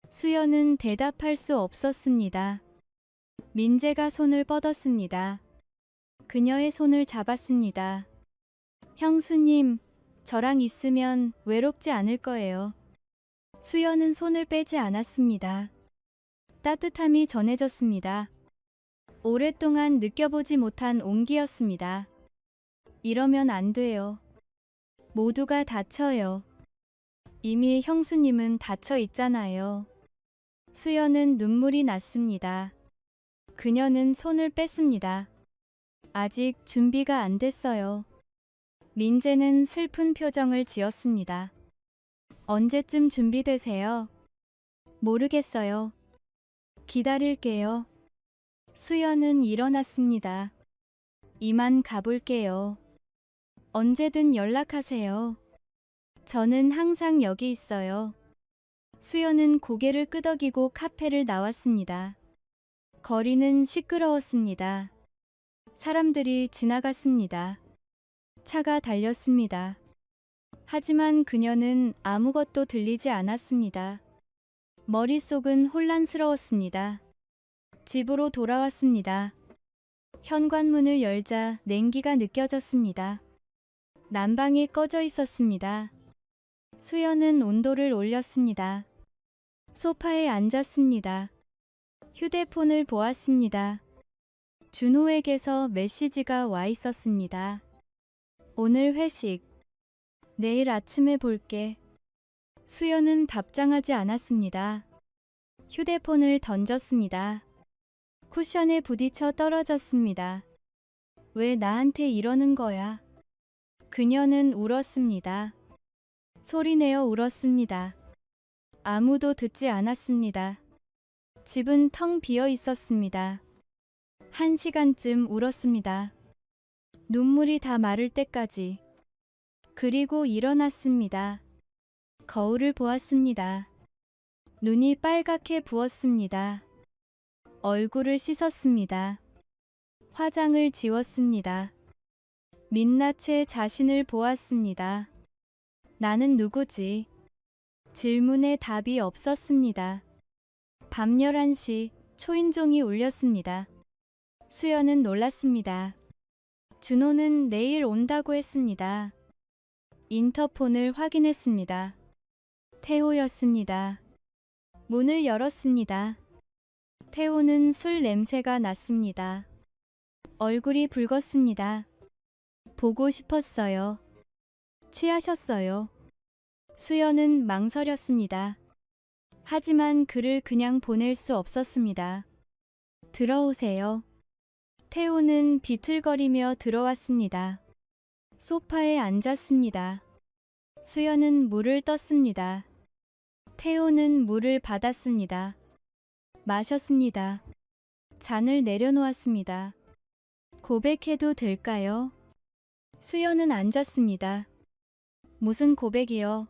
수연은 대답할 수 없었습니다. 민재가 손을 뻗었습니다. 그녀의 손을 잡았습니다. 형수님, 저랑 있으면 외롭지 않을 거예요. 수연은 손을 빼지 않았습니다. 따뜻함이 전해졌습니다. 오랫동안 느껴보지 못한 온기였습니다. 이러면 안 돼요. 모두가 다쳐요. 이미 형수님은 다쳐 있잖아요. 수연은 눈물이 났습니다. 그녀는 손을 뺐습니다. 아직 준비가 안 됐어요. 민재는 슬픈 표정을 지었습니다. 언제쯤 준비되세요? 모르겠어요. 기다릴게요. 수연은 일어났습니다. 이만 가볼게요. 언제든 연락하세요. 저는 항상 여기 있어요. 수연은 고개를 끄덕이고 카페를 나왔습니다. 거리는 시끄러웠습니다. 사람들이 지나갔습니다. 차가 달렸습니다. 하지만 그녀는 아무것도 들리지 않았습니다. 머릿속은 혼란스러웠습니다. 집으로 돌아왔습니다. 현관문을 열자 냉기가 느껴졌습니다. 난방이 꺼져 있었습니다. 수연은 온도를 올렸습니다. 소파에 앉았습니다. 휴대폰을 보았습니다. 준호에게서 메시지가 와 있었습니다. 오늘 회식. 내일 아침에 볼게. 수연은 답장하지 않았습니다. 휴대폰을 던졌습니다. 쿠션에 부딪혀 떨어졌습니다. 왜 나한테 이러는 거야? 그녀는 울었습니다. 소리내어 울었습니다. 아무도 듣지 않았습니다. 집은 텅 비어 있었습니다. 1시간쯤 울었습니다. 눈물이 다 마를 때까지. 그리고 일어났습니다. 거울을 보았습니다. 눈이 빨갛게 부었습니다. 얼굴을 씻었습니다. 화장을 지웠습니다. 민낯에 자신을 보았습니다. 나는 누구지? 질문에 답이 없었습니다. 밤 11시 초인종이 울렸습니다. 수연은 놀랐습니다. 준호는 내일 온다고 했습니다. 인터폰을 확인했습니다. 태호였습니다. 문을 열었습니다. 태호는 술 냄새가 났습니다. 얼굴이 붉었습니다. 보고 싶었어요. 취하셨어요. 수연은 망설였습니다. 하지만 그를 그냥 보낼 수 없었습니다. 들어오세요. 태호는 비틀거리며 들어왔습니다. 소파에 앉았습니다. 수연은 물을 떴습니다. 태호는 물을 받았습니다. 마셨습니다. 잔을 내려놓았습니다. 고백해도 될까요? 수연은 앉았습니다. 무슨 고백이요?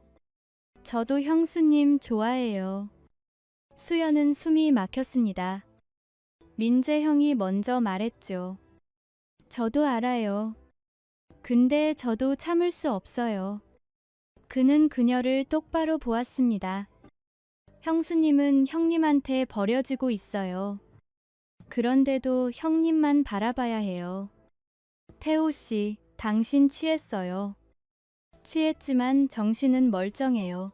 저도 형수님 좋아해요. 수연은 숨이 막혔습니다. 민재 형이 먼저 말했죠. 저도 알아요. 근데 저도 참을 수 없어요. 그는 그녀를 똑바로 보았습니다. 형수님은 형님한테 버려지고 있어요. 그런데도 형님만 바라봐야 해요. 태호 씨, 당신 취했어요. 취했지만 정신은 멀쩡해요.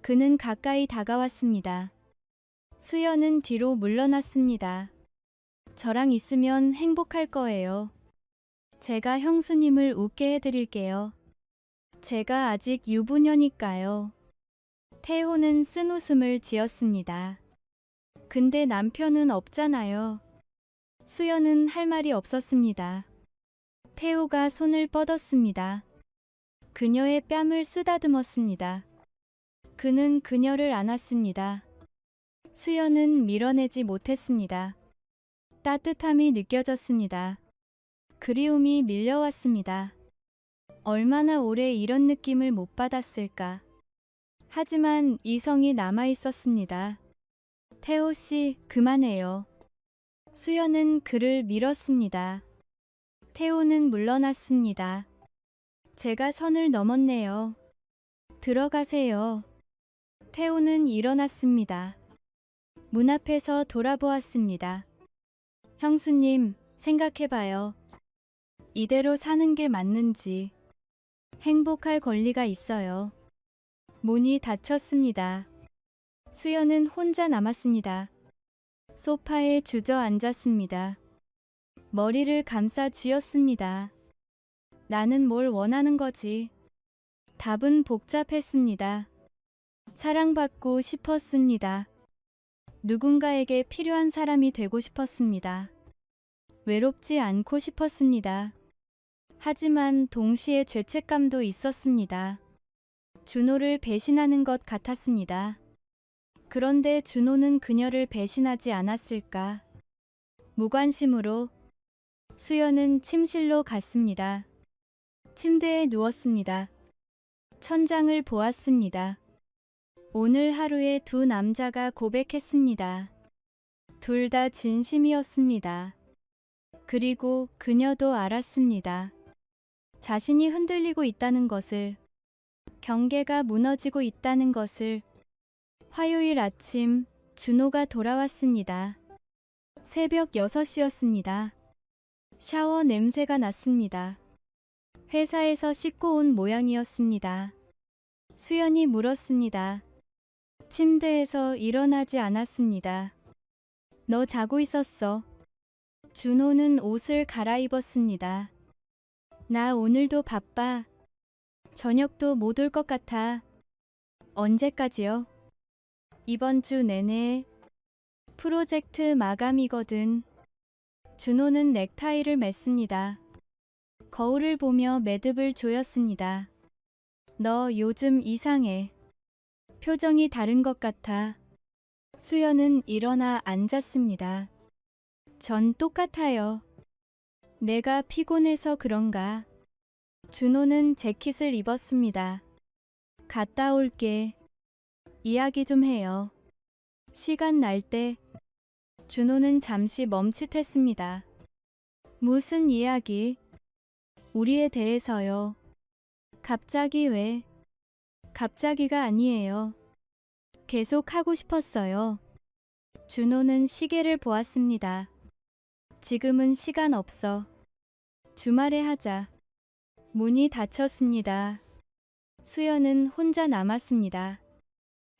그는 가까이 다가왔습니다. 수연은 뒤로 물러났습니다. 저랑 있으면 행복할 거예요. 제가 형수님을 웃게 해드릴게요. 제가 아직 유부녀니까요. 태호는 쓴웃음을 지었습니다. 근데 남편은 없잖아요. 수연은 할 말이 없었습니다. 태호가 손을 뻗었습니다. 그녀의 뺨을 쓰다듬었습니다. 그는 그녀를 안았습니다. 수연은 밀어내지 못했습니다. 따뜻함이 느껴졌습니다. 그리움이 밀려왔습니다. 얼마나 오래 이런 느낌을 못 받았을까. 하지만 이성이 남아 있었습니다. 태호 씨, 그만해요. 수연은 그를 밀었습니다. 태호는 물러났습니다. 제가 선을 넘었네요. 들어가세요. 태호는 일어났습니다. 문 앞에서 돌아보았습니다. 형수님, 생각해봐요. 이대로 사는 게 맞는지. 행복할 권리가 있어요. 문이 닫혔습니다. 수연은 혼자 남았습니다. 소파에 주저앉았습니다. 머리를 감싸 쥐었습니다. 나는 뭘 원하는 거지? 답은 복잡했습니다. 사랑받고 싶었습니다. 누군가에게 필요한 사람이 되고 싶었습니다. 외롭지 않고 싶었습니다. 하지만 동시에 죄책감도 있었습니다. 준호를 배신하는 것 같았습니다. 그런데 준호는 그녀를 배신하지 않았을까? 무관심으로 수연은 침실로 갔습니다. 침대에 누웠습니다. 천장을 보았습니다. 오늘 하루에 두 남자가 고백했습니다. 둘 다 진심이었습니다. 그리고 그녀도 알았습니다. 자신이 흔들리고 있다는 것을, 경계가 무너지고 있다는 것을. 화요일 아침 준호가 돌아왔습니다. 새벽 6시였습니다. 샤워 냄새가 났습니다. 회사에서 씻고 온 모양이었습니다. 수연이 물었습니다. 침대에서 일어나지 않았습니다. 너 자고 있었어. 준호는 옷을 갈아입었습니다. 나 오늘도 바빠. 저녁도 못 올 것 같아. 언제까지요? 이번 주 내내. 프로젝트 마감이거든. 준호는 넥타이를 맸습니다. 거울을 보며 매듭을 조였습니다. 너 요즘 이상해. 표정이 다른 것 같아. 수연은 일어나 앉았습니다. 전 똑같아요. 내가 피곤해서 그런가? 준호는 재킷을 입었습니다. 갔다 올게. 이야기 좀 해요. 시간 날 때. 준호는 잠시 멈칫했습니다. 무슨 이야기? 우리에 대해서요. 갑자기 왜? 갑자기가 아니에요. 계속 하고 싶었어요. 준호는 시계를 보았습니다. 지금은 시간 없어. 주말에 하자. 문이 닫혔습니다. 수연은 혼자 남았습니다.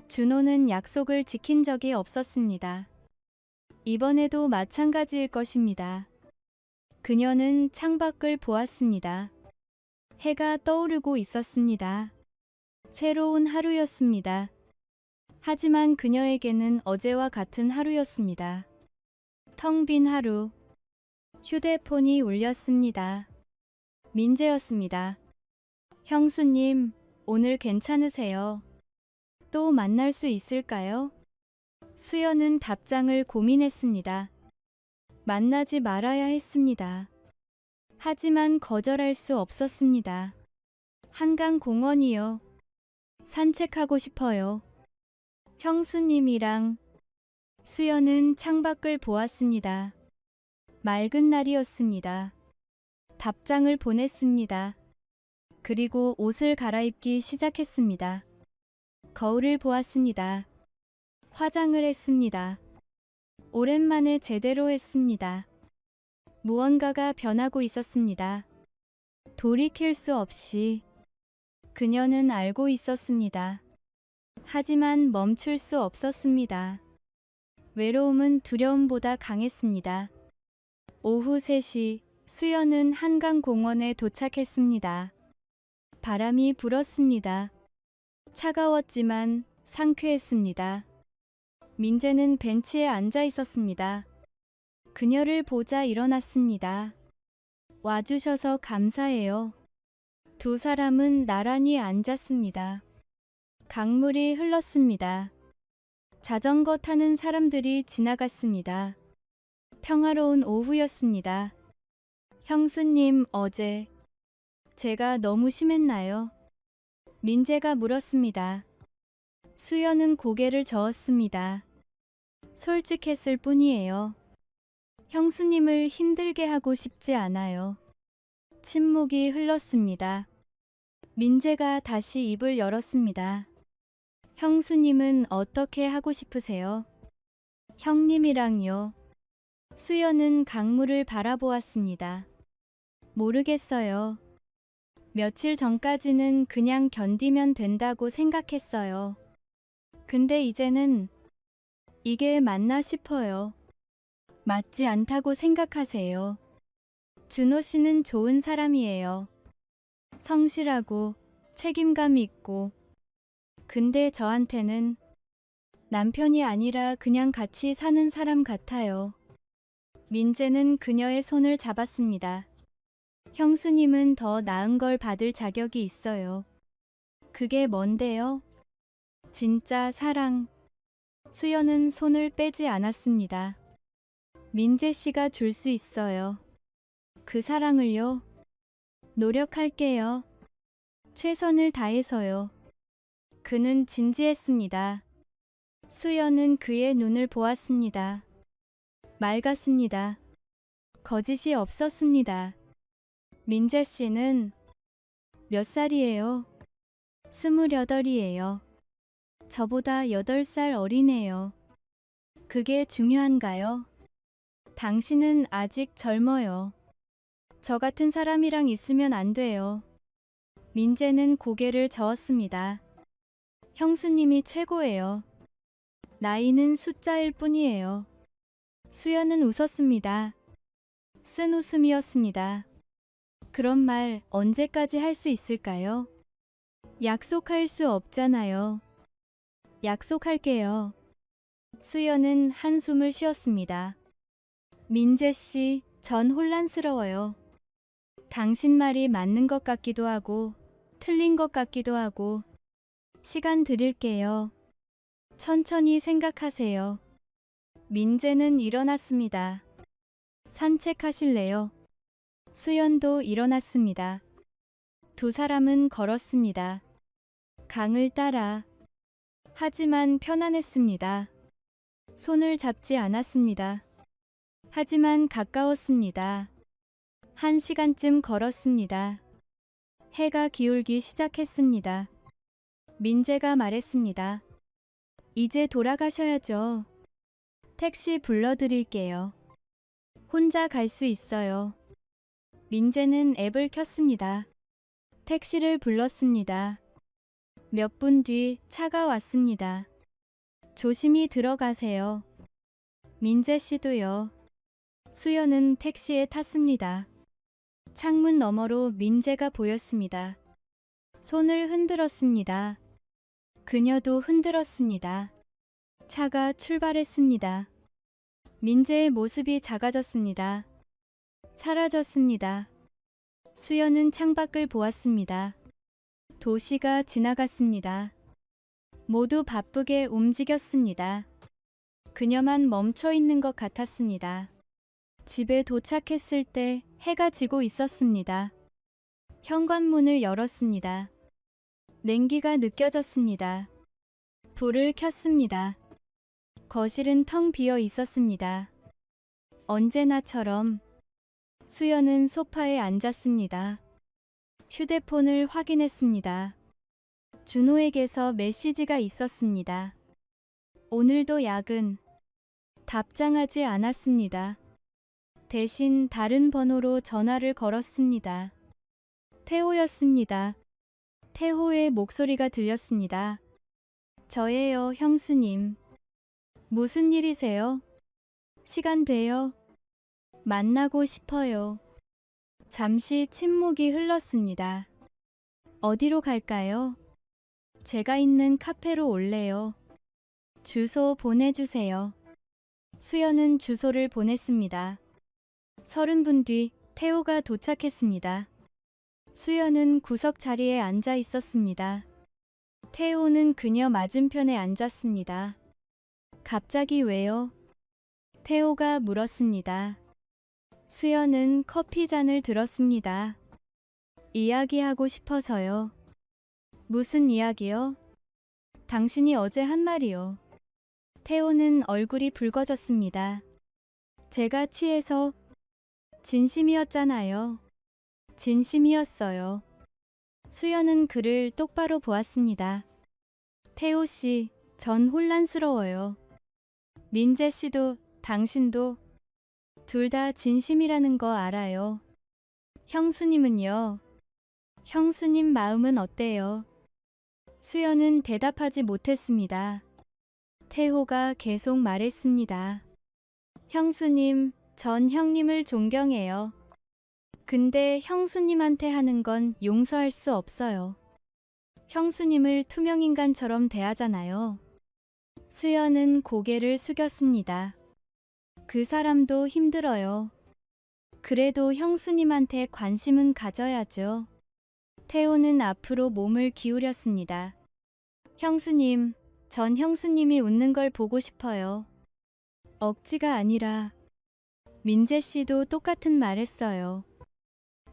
준호는 약속을 지킨 적이 없었습니다. 이번에도 마찬가지일 것입니다. 그녀는 창밖을 보았습니다. 해가 떠오르고 있었습니다. 새로운 하루였습니다. 하지만 그녀에게는 어제와 같은 하루였습니다. 텅 빈 하루. 휴대폰이 울렸습니다. 민재였습니다. 형수님, 오늘 괜찮으세요? 또 만날 수 있을까요? 수연은 답장을 고민했습니다. 만나지 말아야 했습니다. 하지만 거절할 수 없었습니다. 한강공원이요. 산책하고 싶어요. 형수님이랑. 수연은 창밖을 보았습니다. 맑은 날이었습니다. 답장을 보냈습니다. 그리고 옷을 갈아입기 시작했습니다. 거울을 보았습니다. 화장을 했습니다. 오랜만에 제대로 했습니다. 무언가가 변하고 있었습니다. 돌이킬 수 없이. 그녀는 알고 있었습니다. 하지만 멈출 수 없었습니다. 외로움은 두려움보다 강했습니다. 오후 3시, 수연은 한강공원에 도착했습니다. 바람이 불었습니다. 차가웠지만 상쾌했습니다. 민재는 벤치에 앉아 있었습니다. 그녀를 보자 일어났습니다. 와주셔서 감사해요. 두 사람은 나란히 앉았습니다. 강물이 흘렀습니다. 자전거 타는 사람들이 지나갔습니다. 평화로운 오후였습니다. 형수님, 어제 제가 너무 심했나요? 민재가 물었습니다. 수연은 고개를 저었습니다. 솔직했을 뿐이에요. 형수님을 힘들게 하고 싶지 않아요. 침묵이 흘렀습니다. 민재가 다시 입을 열었습니다. 형수님은 어떻게 하고 싶으세요? 형님이랑요. 수연은 강물을 바라보았습니다. 모르겠어요. 며칠 전까지는 그냥 견디면 된다고 생각했어요. 근데 이제는 이게 맞나 싶어요. 맞지 않다고 생각하세요. 준호 씨는 좋은 사람이에요. 성실하고 책임감 있고. 근데 저한테는 남편이 아니라 그냥 같이 사는 사람 같아요. 민재는 그녀의 손을 잡았습니다. 형수님은 더 나은 걸 받을 자격이 있어요. 그게 뭔데요? 진짜 사랑. 수연은 손을 빼지 않았습니다. 민재 씨가 줄 수 있어요. 그 사랑을요. 노력할게요. 최선을 다해서요. 그는 진지했습니다. 수연은 그의 눈을 보았습니다. 맑았습니다. 거짓이 없었습니다. 민재 씨는 몇 살이에요? 28이에요. 저보다 8살 어리네요. 그게 중요한가요? 당신은 아직 젊어요. 저 같은 사람이랑 있으면 안 돼요. 민재는 고개를 저었습니다. 형수님이 최고예요. 나이는 숫자일 뿐이에요. 수연은 웃었습니다. 쓴 웃음이었습니다. 그런 말 언제까지 할 수 있을까요? 약속할 수 없잖아요. 약속할게요. 수연은 한숨을 쉬었습니다. 민재 씨, 전 혼란스러워요. 당신 말이 맞는 것 같기도 하고 틀린 것 같기도 하고. 시간 드릴게요. 천천히 생각하세요. 민재는 일어났습니다. 산책하실래요? 수연도 일어났습니다. 두 사람은 걸었습니다. 강을 따라. 하지만 편안했습니다. 손을 잡지 않았습니다. 하지만 가까웠습니다. 1시간쯤 걸었습니다. 해가 기울기 시작했습니다. 민재가 말했습니다. 이제 돌아가셔야죠. 택시 불러드릴게요. 혼자 갈 수 있어요. 민재는 앱을 켰습니다. 택시를 불렀습니다. 몇 분 뒤 차가 왔습니다. 조심히 들어가세요. 민재 씨도요. 수연은 택시에 탔습니다. 창문 너머로 민재가 보였습니다. 손을 흔들었습니다. 그녀도 흔들었습니다. 차가 출발했습니다. 민재의 모습이 작아졌습니다. 사라졌습니다. 수연은 창밖을 보았습니다. 도시가 지나갔습니다. 모두 바쁘게 움직였습니다. 그녀만 멈춰 있는 것 같았습니다. 집에 도착했을 때 해가 지고 있었습니다. 현관문을 열었습니다. 냉기가 느껴졌습니다. 불을 켰습니다. 거실은 텅 비어 있었습니다. 언제나처럼 수연은 소파에 앉았습니다. 휴대폰을 확인했습니다. 준호에게서 메시지가 있었습니다. 오늘도 야근. 답장하지 않았습니다. 대신 다른 번호로 전화를 걸었습니다. 태호였습니다. 태호의 목소리가 들렸습니다. 저예요, 형수님. 무슨 일이세요? 시간 돼요? 만나고 싶어요. 잠시 침묵이 흘렀습니다. 어디로 갈까요? 제가 있는 카페로 올래요. 주소 보내주세요. 수연은 주소를 보냈습니다. 30분 뒤 태호가 도착했습니다. 수연은 구석 자리에 앉아 있었습니다. 태호는 그녀 맞은편에 앉았습니다. 갑자기 왜요? 태호가 물었습니다. 수연은 커피 잔을 들었습니다. 이야기하고 싶어서요. 무슨 이야기요? 당신이 어제 한 말이요. 태호는 얼굴이 붉어졌습니다. 제가 취해서 진심이었잖아요. 진심이었어요. 수연은 그를 똑바로 보았습니다. 태호 씨, 전 혼란스러워요. 민재 씨도 당신도 둘 다 진심이라는 거 알아요. 형수님은요? 형수님 마음은 어때요? 수연은 대답하지 못했습니다. 태호가 계속 말했습니다. 형수님, 전 형님을 존경해요. 근데 형수님한테 하는 건 용서할 수 없어요. 형수님을 투명인간처럼 대하잖아요. 수연은 고개를 숙였습니다. 그 사람도 힘들어요. 그래도 형수님한테 관심은 가져야죠. 태호는 앞으로 몸을 기울였습니다. 형수님, 전 형수님이 웃는 걸 보고 싶어요. 억지가 아니라. 민재 씨도 똑같은 말 했어요.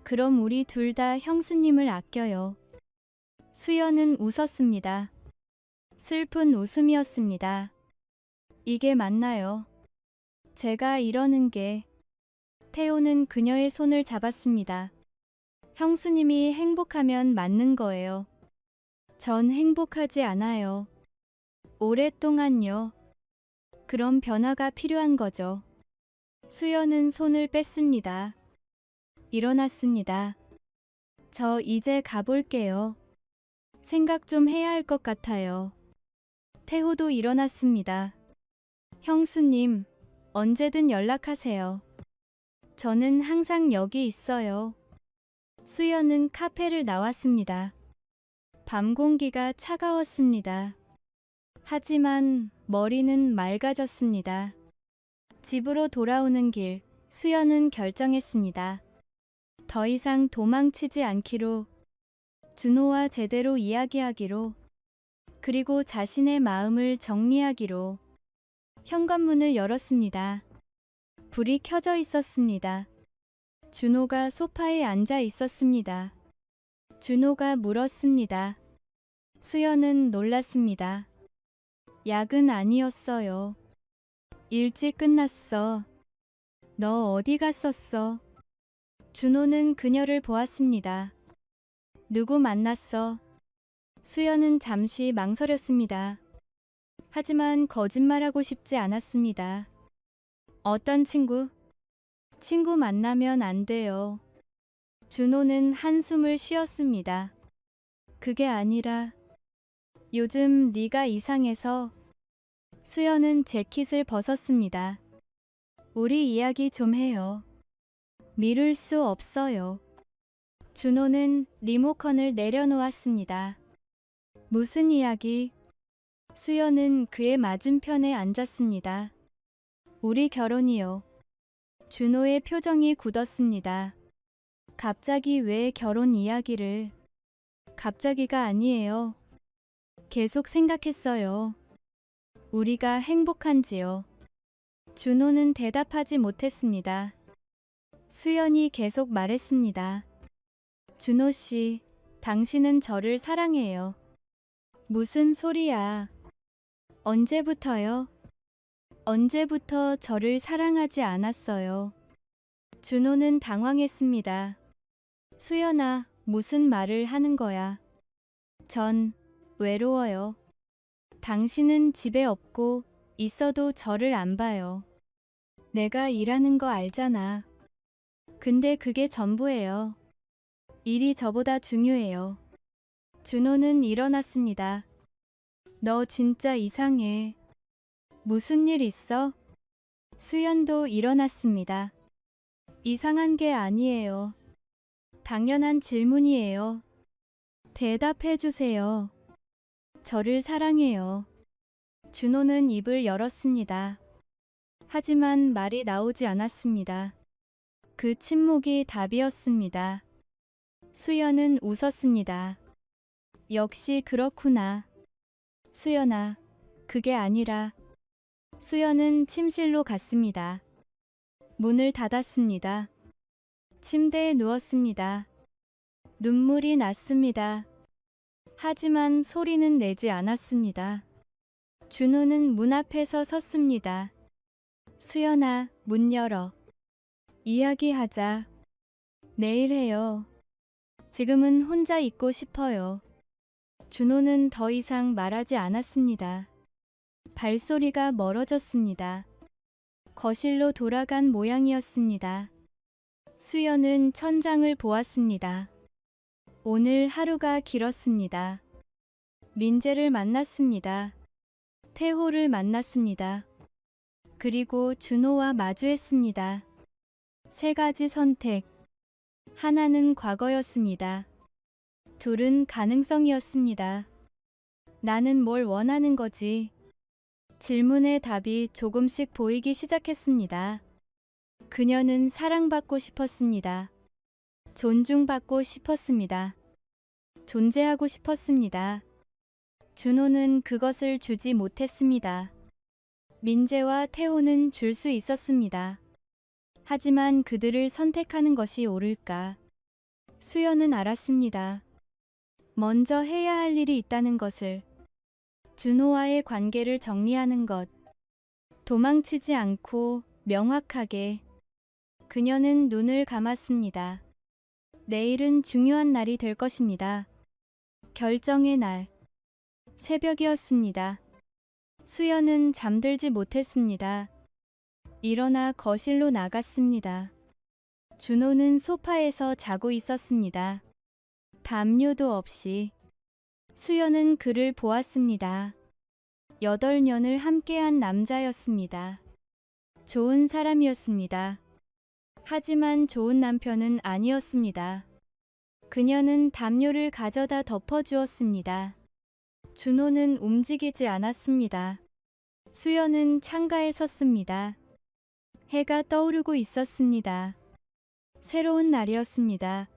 그럼 우리 둘 다 형수님을 아껴요. 수연은 웃었습니다. 슬픈 웃음이었습니다. 이게 맞나요? 제가 이러는 게. 태호는 그녀의 손을 잡았습니다. 형수님이 행복하면 맞는 거예요. 전 행복하지 않아요. 오랫동안요. 그럼 변화가 필요한 거죠. 수연은 손을 뺐습니다. 일어났습니다. 저 이제 가볼게요. 생각 좀 해야 할 것 같아요. 태호도 일어났습니다. 형수님, 언제든 연락하세요. 저는 항상 여기 있어요. 수연은 카페를 나왔습니다. 밤 공기가 차가웠습니다. 하지만 머리는 맑아졌습니다. 집으로 돌아오는 길, 수연은 결정했습니다. 더 이상 도망치지 않기로, 준호와 제대로 이야기하기로, 그리고 자신의 마음을 정리하기로. 현관문을 열었습니다. 불이 켜져 있었습니다. 준호가 소파에 앉아 있었습니다. 준호가 물었습니다. 수연은 놀랐습니다. 약은 아니었어요. 일찍 끝났어. 너 어디 갔었어? 준호는 그녀를 보았습니다. 누구 만났어? 수연은 잠시 망설였습니다. 하지만 거짓말하고 싶지 않았습니다. 어떤 친구? 친구 만나면 안 돼요. 준호는 한숨을 쉬었습니다. 그게 아니라 요즘 네가 이상해서. 수연은 재킷을 벗었습니다. 우리 이야기 좀 해요. 미룰 수 없어요. 준호는 리모컨을 내려놓았습니다. 무슨 이야기? 수연은 그의 맞은편에 앉았습니다. 우리 결혼이요. 준호의 표정이 굳었습니다. 갑자기 왜 결혼 이야기를? 갑자기가 아니에요. 계속 생각했어요. 우리가 행복한지요. 준호는 대답하지 못했습니다. 수연이 계속 말했습니다. 준호 씨, 당신은 저를 사랑해요. 무슨 소리야? 언제부터요? 언제부터 저를 사랑하지 않았어요? 준호는 당황했습니다. 수연아, 무슨 말을 하는 거야? 전 외로워요. 당신은 집에 없고 있어도 저를 안 봐요. 내가 일하는 거 알잖아. 근데 그게 전부예요. 일이 저보다 중요해요. 준호는 일어났습니다. 너 진짜 이상해. 무슨 일 있어? 수연도 일어났습니다. 이상한 게 아니에요. 당연한 질문이에요. 대답해 주세요. 저를 사랑해요. 준호는 입을 열었습니다. 하지만 말이 나오지 않았습니다. 그 침묵이 답이었습니다. 수연은 웃었습니다. 역시 그렇구나. 수연아, 그게 아니라. 수연은 침실로 갔습니다. 문을 닫았습니다. 침대에 누웠습니다. 눈물이 났습니다. 하지만 소리는 내지 않았습니다. 준호는 문 앞에서 섰습니다. 수연아, 문 열어. 이야기하자. 내일 해요. 지금은 혼자 있고 싶어요. 준호는 더 이상 말하지 않았습니다. 발소리가 멀어졌습니다. 거실로 돌아간 모양이었습니다. 수연은 천장을 보았습니다. 오늘 하루가 길었습니다. 민재를 만났습니다. 태호를 만났습니다. 그리고 준호와 마주했습니다. 세 가지 선택. 하나는 과거였습니다. 둘은 가능성이었습니다. 나는 뭘 원하는 거지? 질문의 답이 조금씩 보이기 시작했습니다. 그녀는 사랑받고 싶었습니다. 존중받고 싶었습니다. 존재하고 싶었습니다. 준호는 그것을 주지 못했습니다. 민재와 태호는 줄 수 있었습니다. 하지만 그들을 선택하는 것이 옳을까? 수연은 알았습니다. 먼저 해야 할 일이 있다는 것을. 준호와의 관계를 정리하는 것. 도망치지 않고 명확하게. 그녀는 눈을 감았습니다. 내일은 중요한 날이 될 것입니다. 결정의 날. 새벽이었습니다. 수연은 잠들지 못했습니다. 일어나 거실로 나갔습니다. 준호는 소파에서 자고 있었습니다. 담요도 없이. 수연은 그를 보았습니다. 8년을 함께한 남자였습니다. 좋은 사람이었습니다. 하지만 좋은 남편은 아니었습니다. 그녀는 담요를 가져다 덮어주었습니다. 준호는 움직이지 않았습니다. 수연은 창가에 섰습니다. 해가 떠오르고 있었습니다. 새로운 날이었습니다.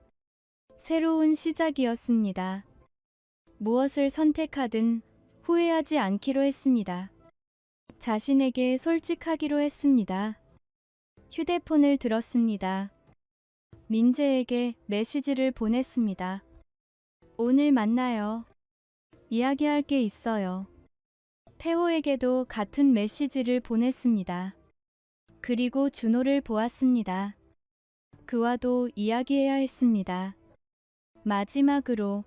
새로운 시작이었습니다. 무엇을 선택하든 후회하지 않기로 했습니다. 자신에게 솔직하기로 했습니다. 휴대폰을 들었습니다. 민재에게 메시지를 보냈습니다. 오늘 만나요. 이야기할 게 있어요. 태호에게도 같은 메시지를 보냈습니다. 그리고 준호를 보았습니다. 그와도 이야기해야 했습니다. 마지막으로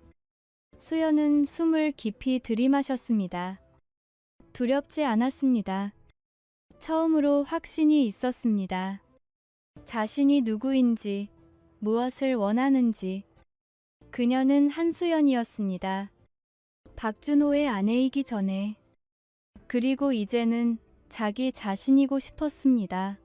수연은 숨을 깊이 들이마셨습니다. 두렵지 않았습니다. 처음으로 확신이 있었습니다. 자신이 누구인지, 무엇을 원하는지. 그녀는 한수연이었습니다. 박준호의 아내이기 전에. 그리고 이제는 자기 자신이고 싶었습니다.